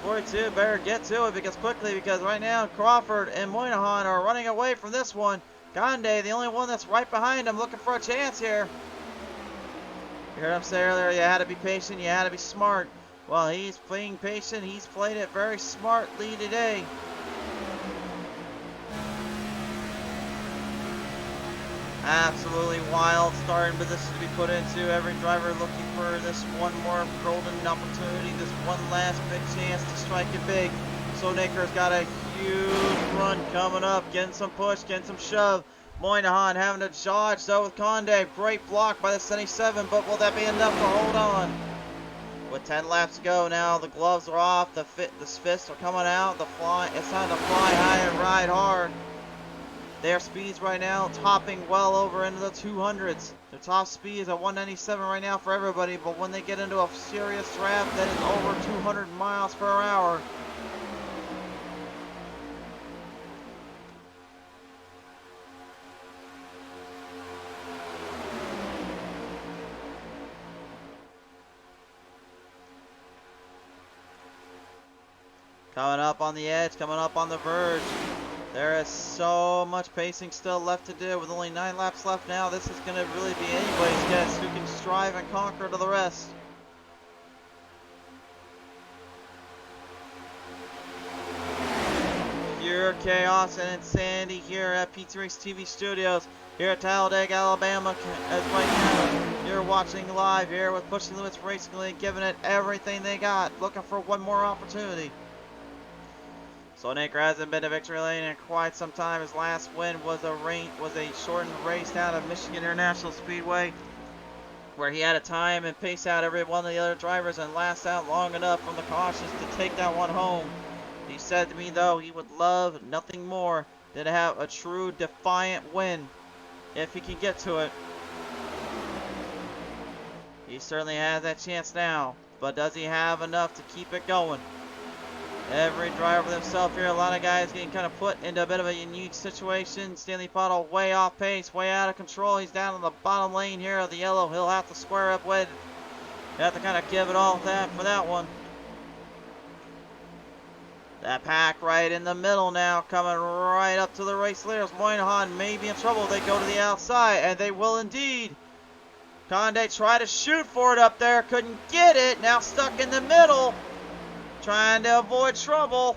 42, better get to it because right now Crawford and Moynihan are running away from this one. Conde, the only one that's right behind him, looking for a chance here. You heard him say earlier, you had to be patient, you had to be smart. Well, he's playing patient. He's played it very smartly today. Absolutely wild starting position to be put into. Every driver looking for this one more golden opportunity, this one last big chance to strike it big. Sonaker's got a huge run coming up, getting some push, getting some shove. Moynihan having to dodge though with Conde. Great block by the 77, but will that be enough to hold on? With 10 laps to go now, the gloves are off, the fists are coming out, it's time to fly high and ride hard. Their speeds right now topping well over into the 200s. Their top speed is at 197 right now for everybody, but when they get into a serious draft, that is over 200 miles per hour. Coming up on the edge, coming up on the verge. There is so much pacing still left to do. With only 9 laps left now, this is going to really be anybody's guess who can strive and conquer to the rest. Pure chaos and insanity here at PT Race TV Studios. Here at Talladega, Alabama, as right now you're watching live here with Pushing Limits Racing League, giving it everything they got, looking for one more opportunity. Sonaker hasn't been to victory lane in quite some time. His last win was a shortened race down at Michigan International Speedway, where he had a time and pace out every one of the other drivers and last out long enough from the cautions to take that one home. He said to me though he would love nothing more than to have a true defiant win if he can get to it. He certainly has that chance now, but does he have enough to keep it going? Every driver himself here. A lot of guys getting kind of put into a bit of a unique situation. Stanley Pottle way off pace, way out of control. He's down in the bottom lane here of the yellow. He'll have to square up with. He'll have to kind of give it all that for that one. That pack right in the middle now, coming right up to the race leaders. Moynihan may be in trouble. They go to the outside, and they will indeed. Conde tried to shoot for it up there, couldn't get it. Now stuck in the middle, trying to avoid trouble.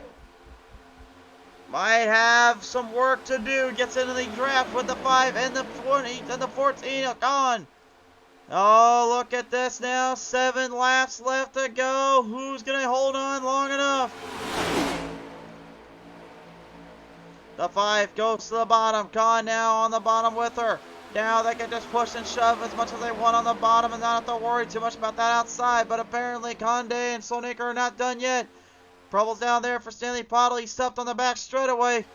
Might have some work to do. Gets into the draft with the 5 and the 20 and the 14 gone. Oh, look at this now. 7 laps left to go. Who's going to hold on long enough? The 5 goes to the bottom. Khan now on the bottom with her. Now they can just push and shove as much as they want on the bottom and not have to worry too much about that outside. But apparently Conde and Sonaker are not done yet. Troubles down there for Stanley Pottle. He stepped on the back straightaway.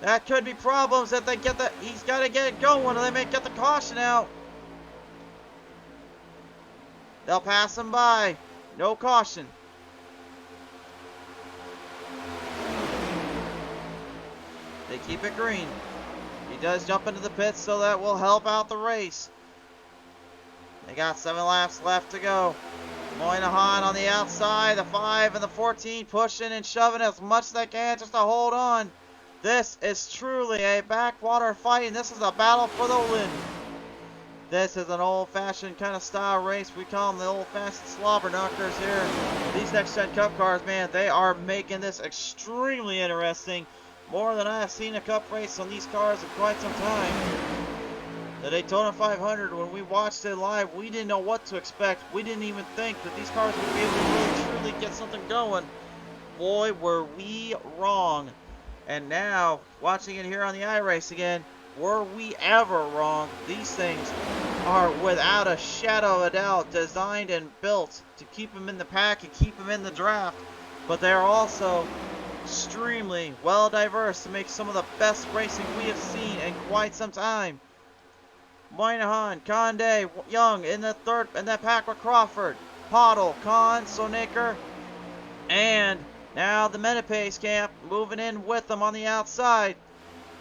That could be problems if they get the... He's got to get it going or they may get the caution out. They'll pass him by. No caution. They keep it green. He does jump into the pits, so that will help out the race. They got 7 laps left to go. Moynihan on the outside, the 5 and the 14 pushing and shoving as much as they can just to hold on. This is truly a backwater fight, and this is a battle for the win. This is an old-fashioned kind of style race. We call them the old-fashioned slobber knockers here. These next-gen Cup cars, man, they are making this extremely interesting. More than I have seen a Cup race on these cars in quite some time. The Daytona 500, when we watched it live, we didn't know what to expect. We didn't even think that these cars would be able to really truly get something going. Boy, were we wrong. And now, watching it here on the iRace again, were we ever wrong? These things are, without a shadow of a doubt, designed and built to keep them in the pack and keep them in the draft. But they're also extremely well diverse to make some of the best racing we have seen in quite some time. Moynihan, Conde, Young in the third, in that pack with Crawford, Pottle, Khan, Sonaker, and Now the Metapace camp moving in with them on the outside.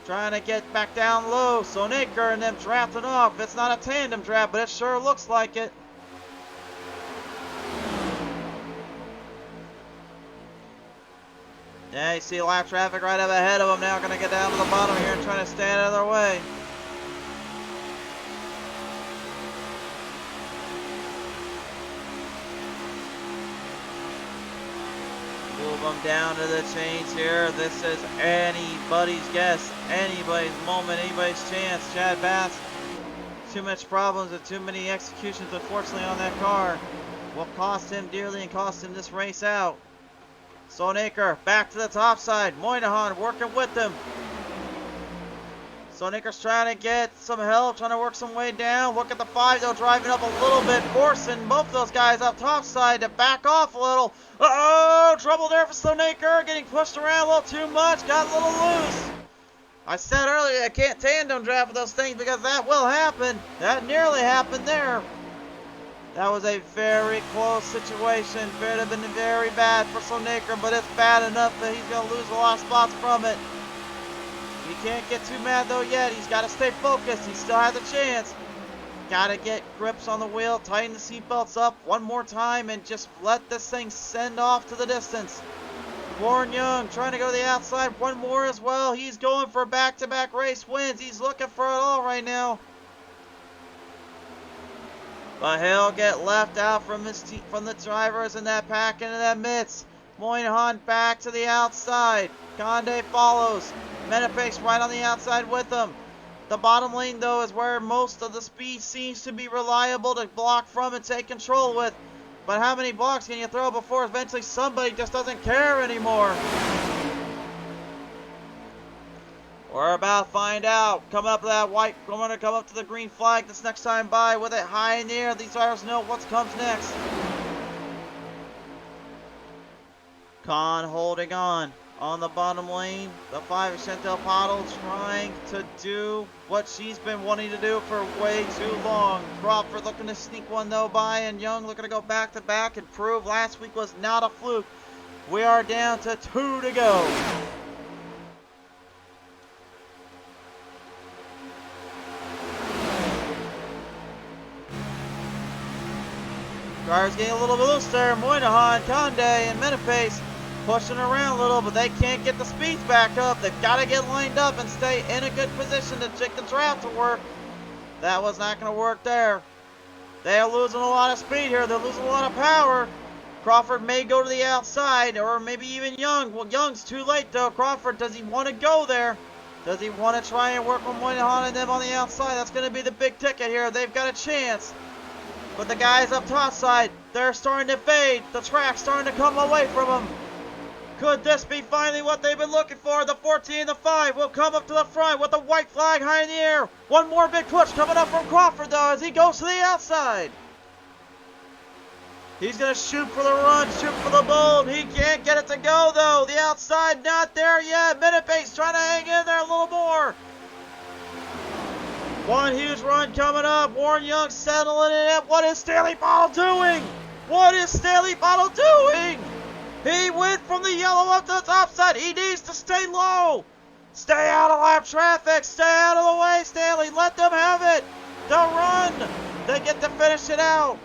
Trying to get back down low. Sonaker and them drafting off. It's not a tandem draft, but it sure looks like it. Yeah, you see lap traffic right up ahead of them now. Going to get down to the bottom here and trying to stay out of their way. Move them down to the chains here. This is anybody's guess, anybody's moment, anybody's chance. Chad Bass, too much problems and too many executions, unfortunately, on that car. Will cost him dearly and cost him this race out. Sonaker back to the top side. Moynihan working with them. Sonaker's trying to get some help, trying to work some way down. Look at the 5 though, driving up a little bit, forcing both those guys up top side to back off a little. Uh-oh, trouble there for Sonaker, getting pushed around a little too much, got a little loose. I said earlier I can't tandem draft with those things because that will happen. That nearly happened there. That was a very close situation. It would have been very bad for Sonaker, but it's bad enough that he's going to lose a lot of spots from it. He can't get too mad though yet. He's got to stay focused. He still has a chance. Got to get grips on the wheel, tighten the seatbelts up one more time, and just let this thing send off to the distance. Warren Young trying to go to the outside. One more as well. He's going for back-to-back race wins. He's looking for it all right now. But he'll get left out from the drivers in that pack into that midst. Moynihan back to the outside. Conde follows. Metapace right on the outside with them. The bottom lane, though, is where most of the speed seems to be reliable to block from and take control with. But how many blocks can you throw before eventually somebody just doesn't care anymore? We're about to find out. Coming up to that white, we're going to come up to the green flag this next time by with it high in the air. These drivers know what comes next. Khan holding on the bottom lane. The 5 Chantel Pottle trying to do what she's been wanting to do for way too long. Crawford looking to sneak one though by, and Young looking to go back to back and prove last week was not a fluke. We are down to 2 to go. Drivers getting a little bit loose there. Moynihan, Conde, and Metapace pushing around a little, but they can't get the speeds back up. They've got to get lined up and stay in a good position to take the draft to work. That was not going to work there. They are losing a lot of speed here. They're losing a lot of power. Crawford may go to the outside, or maybe even Young. Well, Young's too late, though. Crawford, does he want to go there? Does he want to try and work with Moynihan and them on the outside? That's going to be the big ticket here. They've got a chance. But the guys up top side, they're starting to fade. The track's starting to come away from them. Could this be finally what they've been looking for? The 14 and the 5 will come up to the front with the white flag high in the air. One more big push coming up from Crawford, though, as he goes to the outside. He's going to shoot for the run, shoot for the bold. He can't get it to go, though. The outside not there yet. Metapace trying to hang in there a little more. One huge run coming up. Warren Young settling it in. What is Stanley Bottle doing? What is Stanley Bottle doing? He went from the yellow up to the top side. He needs to stay low. Stay out of lap traffic. Stay out of the way, Stanley. Let them have it. The run. They get to finish it out.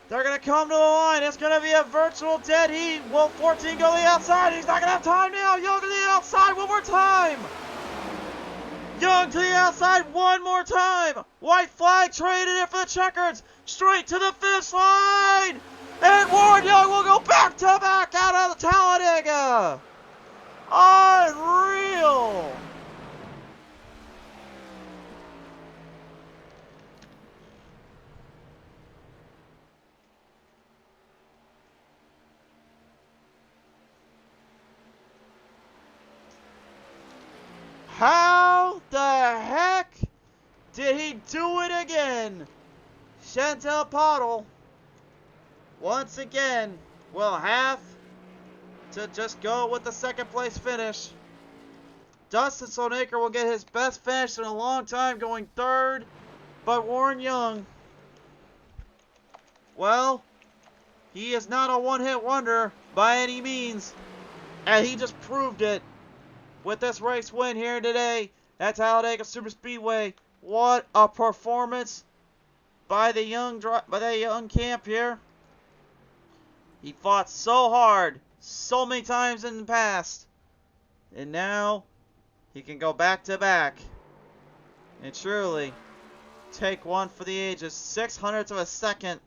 They're going to come to the line. It's going to be a virtual dead heat. Will 14 go to the outside? He's not going to have time now. Young to the outside one more time. Young to the outside one more time. White flag traded it for the checkers. Straight to the finish line. And Warren Young will go back to back out of the Talladega. Unreal. How the heck did he do it again? Chantel Pottle, once again, will have to just go with the second place finish. Dustin Sonaker will get his best finish in a long time, going third. But Warren Young, well, He is not a one-hit wonder by any means. And he just proved it with this race win here today at Talladega Superspeedway. What a performance by the young camp here. He fought so hard, so many times in the past, and now he can go back to back and truly take one for the ages. 600ths of a second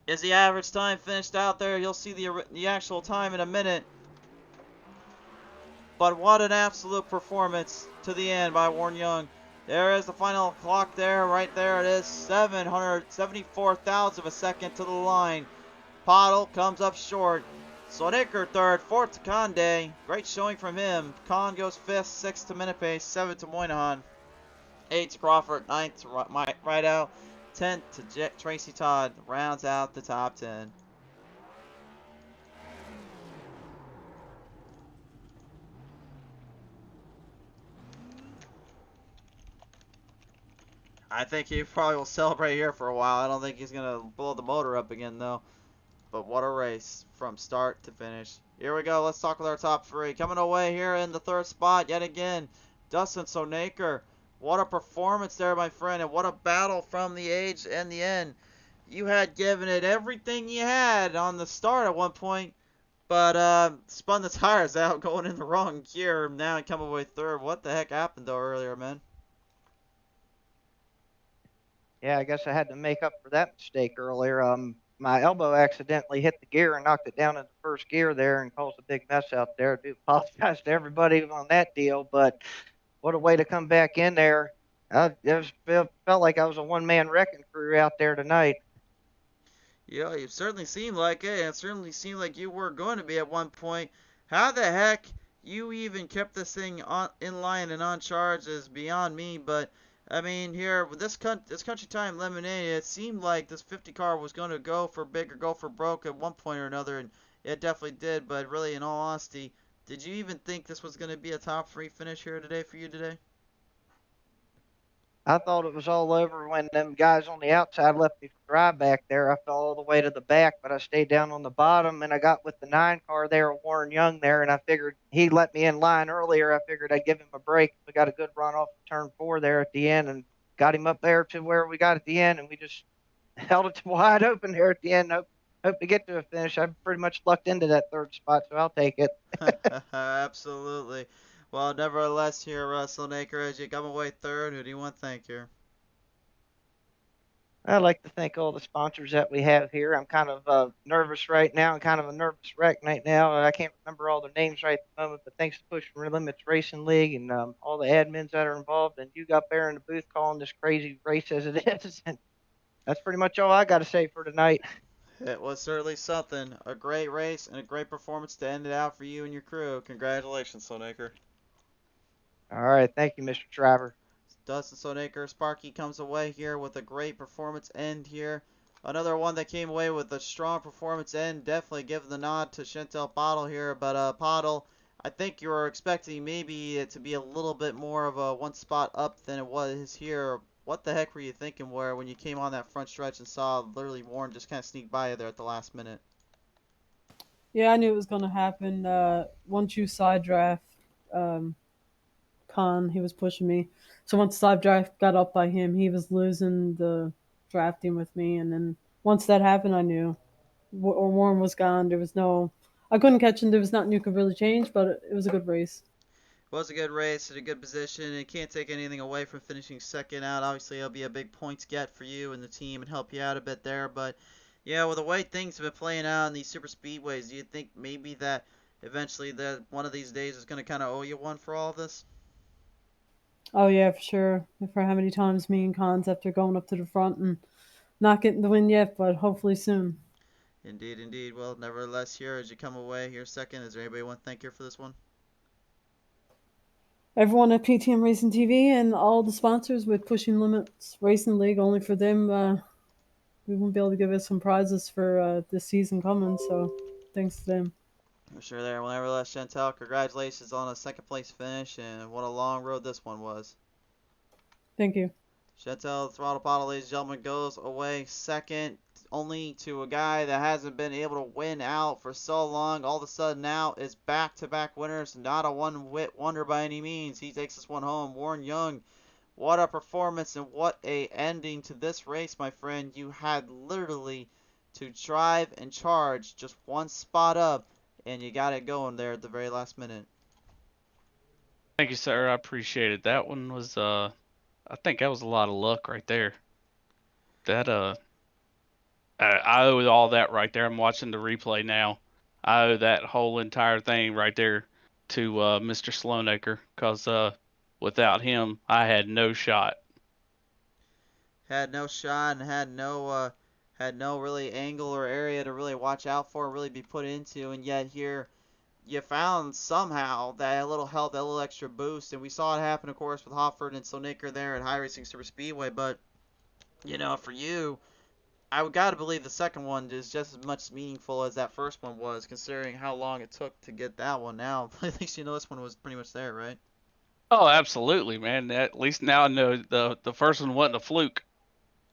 is the average time finished out there. You'll see the actual time in a minute. But what an absolute performance to the end by Warren Young. There is the final clock there. Right there it is. 774 thousandths of a second to the line. Pottle comes up short. Soneker third, fourth to Conde. Great showing from him. Con goes fifth, sixth to Minipace, seventh to Moynihan, eighth to Crawford, ninth to Rideout, 10th to Tracy Todd. Rounds out the top 10. I think he probably will celebrate here for a while. I don't think he's going to blow the motor up again, though. But what a race from start to finish. Here we go. Let's talk with our top three. Coming away here in the third spot yet again, Dustin Sonaker. What a performance there, my friend, and what a battle from the age and the end. You had given it everything you had on the start at one point, but spun the tires out going in the wrong gear. Now and come away third. What the heck happened, though, earlier, man? Yeah, I guess I had to make up for that mistake earlier. My elbow accidentally hit the gear and knocked it down in the first gear there and caused a big mess out there. I do apologize to everybody on that deal, but what a way to come back in there. Felt like I was a one-man wrecking crew out there tonight. Yeah, you certainly seemed like it, and it certainly seemed like you were going to be at one point. How the heck you even kept this thing in line and on charge is beyond me, but I mean, here with this Country Time Lemonade, it seemed like this 50 car was going to go for big or go for broke at one point or another, and it definitely did. But really, in all honesty, did you even think this was going to be a top three finish here today for you today? I thought it was all over when them guys on the outside left me for dry back there. I fell all the way to the back, but I stayed down on the bottom, and I got with the 9 car there, Warren Young there, and I figured he let me in line earlier. I figured I'd give him a break. We got a good run off turn 4 there at the end and got him up there to where we got at the end, and we just held it wide open there at the end. Hope to get to a finish. I pretty much lucked into that third spot, so I'll take it. Absolutely. Well, nevertheless, here, Russell Naker, as you come away third, who do you want to thank here? I'd like to thank all the sponsors that we have here. I'm kind of nervous right now and kind of a nervous wreck right now. I can't remember all their names right at the moment, but thanks to Push Limits Racing League and all the admins that are involved, and you got there in the booth calling this crazy race as it is. And that's pretty much all I got to say for tonight. It was certainly something. A great race and a great performance to end it out for you and your crew. Congratulations, Sonaker. All right. Thank you, Mr. Driver. Dustin Sonaker, Sparky comes away here with a great performance end here. Another one that came away with a strong performance end. Definitely give the nod to Chantel Pottle here. But Pottle, I think you were expecting maybe it to be a little bit more of a one spot up than it was here. What the heck were you thinking when you came on that front stretch and saw literally Warren just kind of sneak by you there at the last minute? Yeah, I knew it was going to happen. Once you side draft Khan, he was pushing me. So once side draft got up by him, he was losing the drafting with me. And then once that happened, I knew. Or Warren was gone. There was no. I couldn't catch him. There was nothing you could really change, but it was a good race. It was a good race, in a good position, and can't take anything away from finishing second out. Obviously, it'll be a big points get for you and the team and help you out a bit there. But, yeah, with the way things have been playing out in these super speedways, do you think maybe that eventually that one of these days is going to kind of owe you one for all of this? Oh, yeah, for sure. For how many times me and Cons after going up to the front and not getting the win yet, but hopefully soon. Indeed, indeed. Well, nevertheless, here, as you come away here second, is there anybody you want to thank here for this one? Everyone at PTM Racing TV and all the sponsors with Pushing Limits Racing League. Only for them, we won't be able to give us some prizes for this season coming. So thanks to them. For sure there. Well, nevertheless, Chantel, congratulations on a second place finish, and what a long road this one was. Thank you. Chantel Throttle Bottle, ladies and gentlemen, goes away second. only to a guy that hasn't been able to win out for so long. All of a sudden now is back-to-back winners. Not a one-hit wonder by any means. He takes this one home. Warren Young, what a performance and what a ending to this race, my friend. You had literally to drive and charge just one spot up, and you got it going there at the very last minute. Thank you, sir. I appreciate it. That one was, I think that was a lot of luck right there. That, I owe all that right there. I'm watching the replay now. I owe that whole entire thing right there to Mr. Sloanaker, because without him, I had no shot. Had no shot and had no really angle or area to really watch out for, really be put into, and yet here you found somehow that little help, that little extra boost, and we saw it happen, of course, with Hofford and Sloanaker there at High Racing Superspeedway. But you know, for you, I would gotta believe the second one is just as much meaningful as that first one was, considering how long it took to get that one. Now, at least you know this one was pretty much there, right? Oh, absolutely, man. At least now I know the first one wasn't a fluke.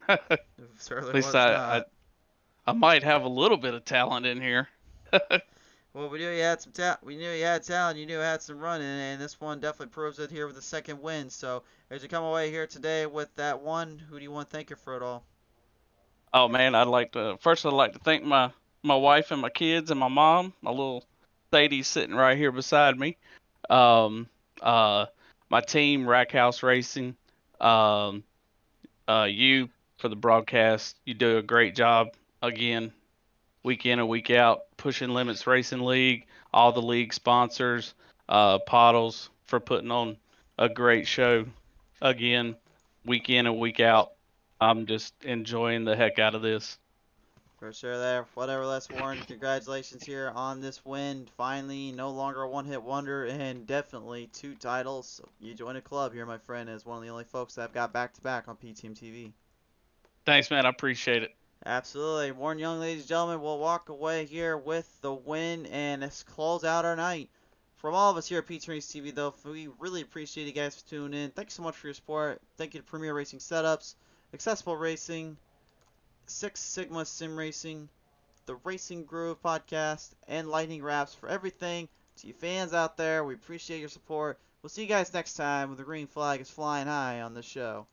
At It certainly least was not. I might have a little bit of talent in here. Well, we knew you had some talent. We knew you had talent. You knew you had some running, and this one definitely proves it here with the second win. So, as you come away here today with that one, who do you want to thank you for it all? Oh man, I'd like to thank my wife and my kids and my mom. My little Sadie's sitting right here beside me. Um, my team, Rackhouse Racing. Um, you for the broadcast. You do a great job again, week in and week out. Pushing Limits Racing League, all the league sponsors, Pottles for putting on a great show again, week in and week out. I'm just enjoying the heck out of this. For sure there. Whatever, Les Warren, congratulations here on this win. Finally, no longer a one-hit wonder, and definitely 2 titles. So you join a club here, my friend, as one of the only folks that have got back-to-back on P-Team TV. Thanks, man. I appreciate it. Absolutely. Warren Young, ladies and gentlemen, will walk away here with the win, and let's close out our night. From all of us here at P-Team Racing TV, though, we really appreciate you guys for tuning in. Thanks so much for your support. Thank you to Premier Racing Setups, Accessible Racing, Six Sigma Sim Racing, the Racing Groove Podcast, and Lightning Wrapz for everything. To you fans out there, we appreciate your support. We'll see you guys next time when the green flag is flying high on the show.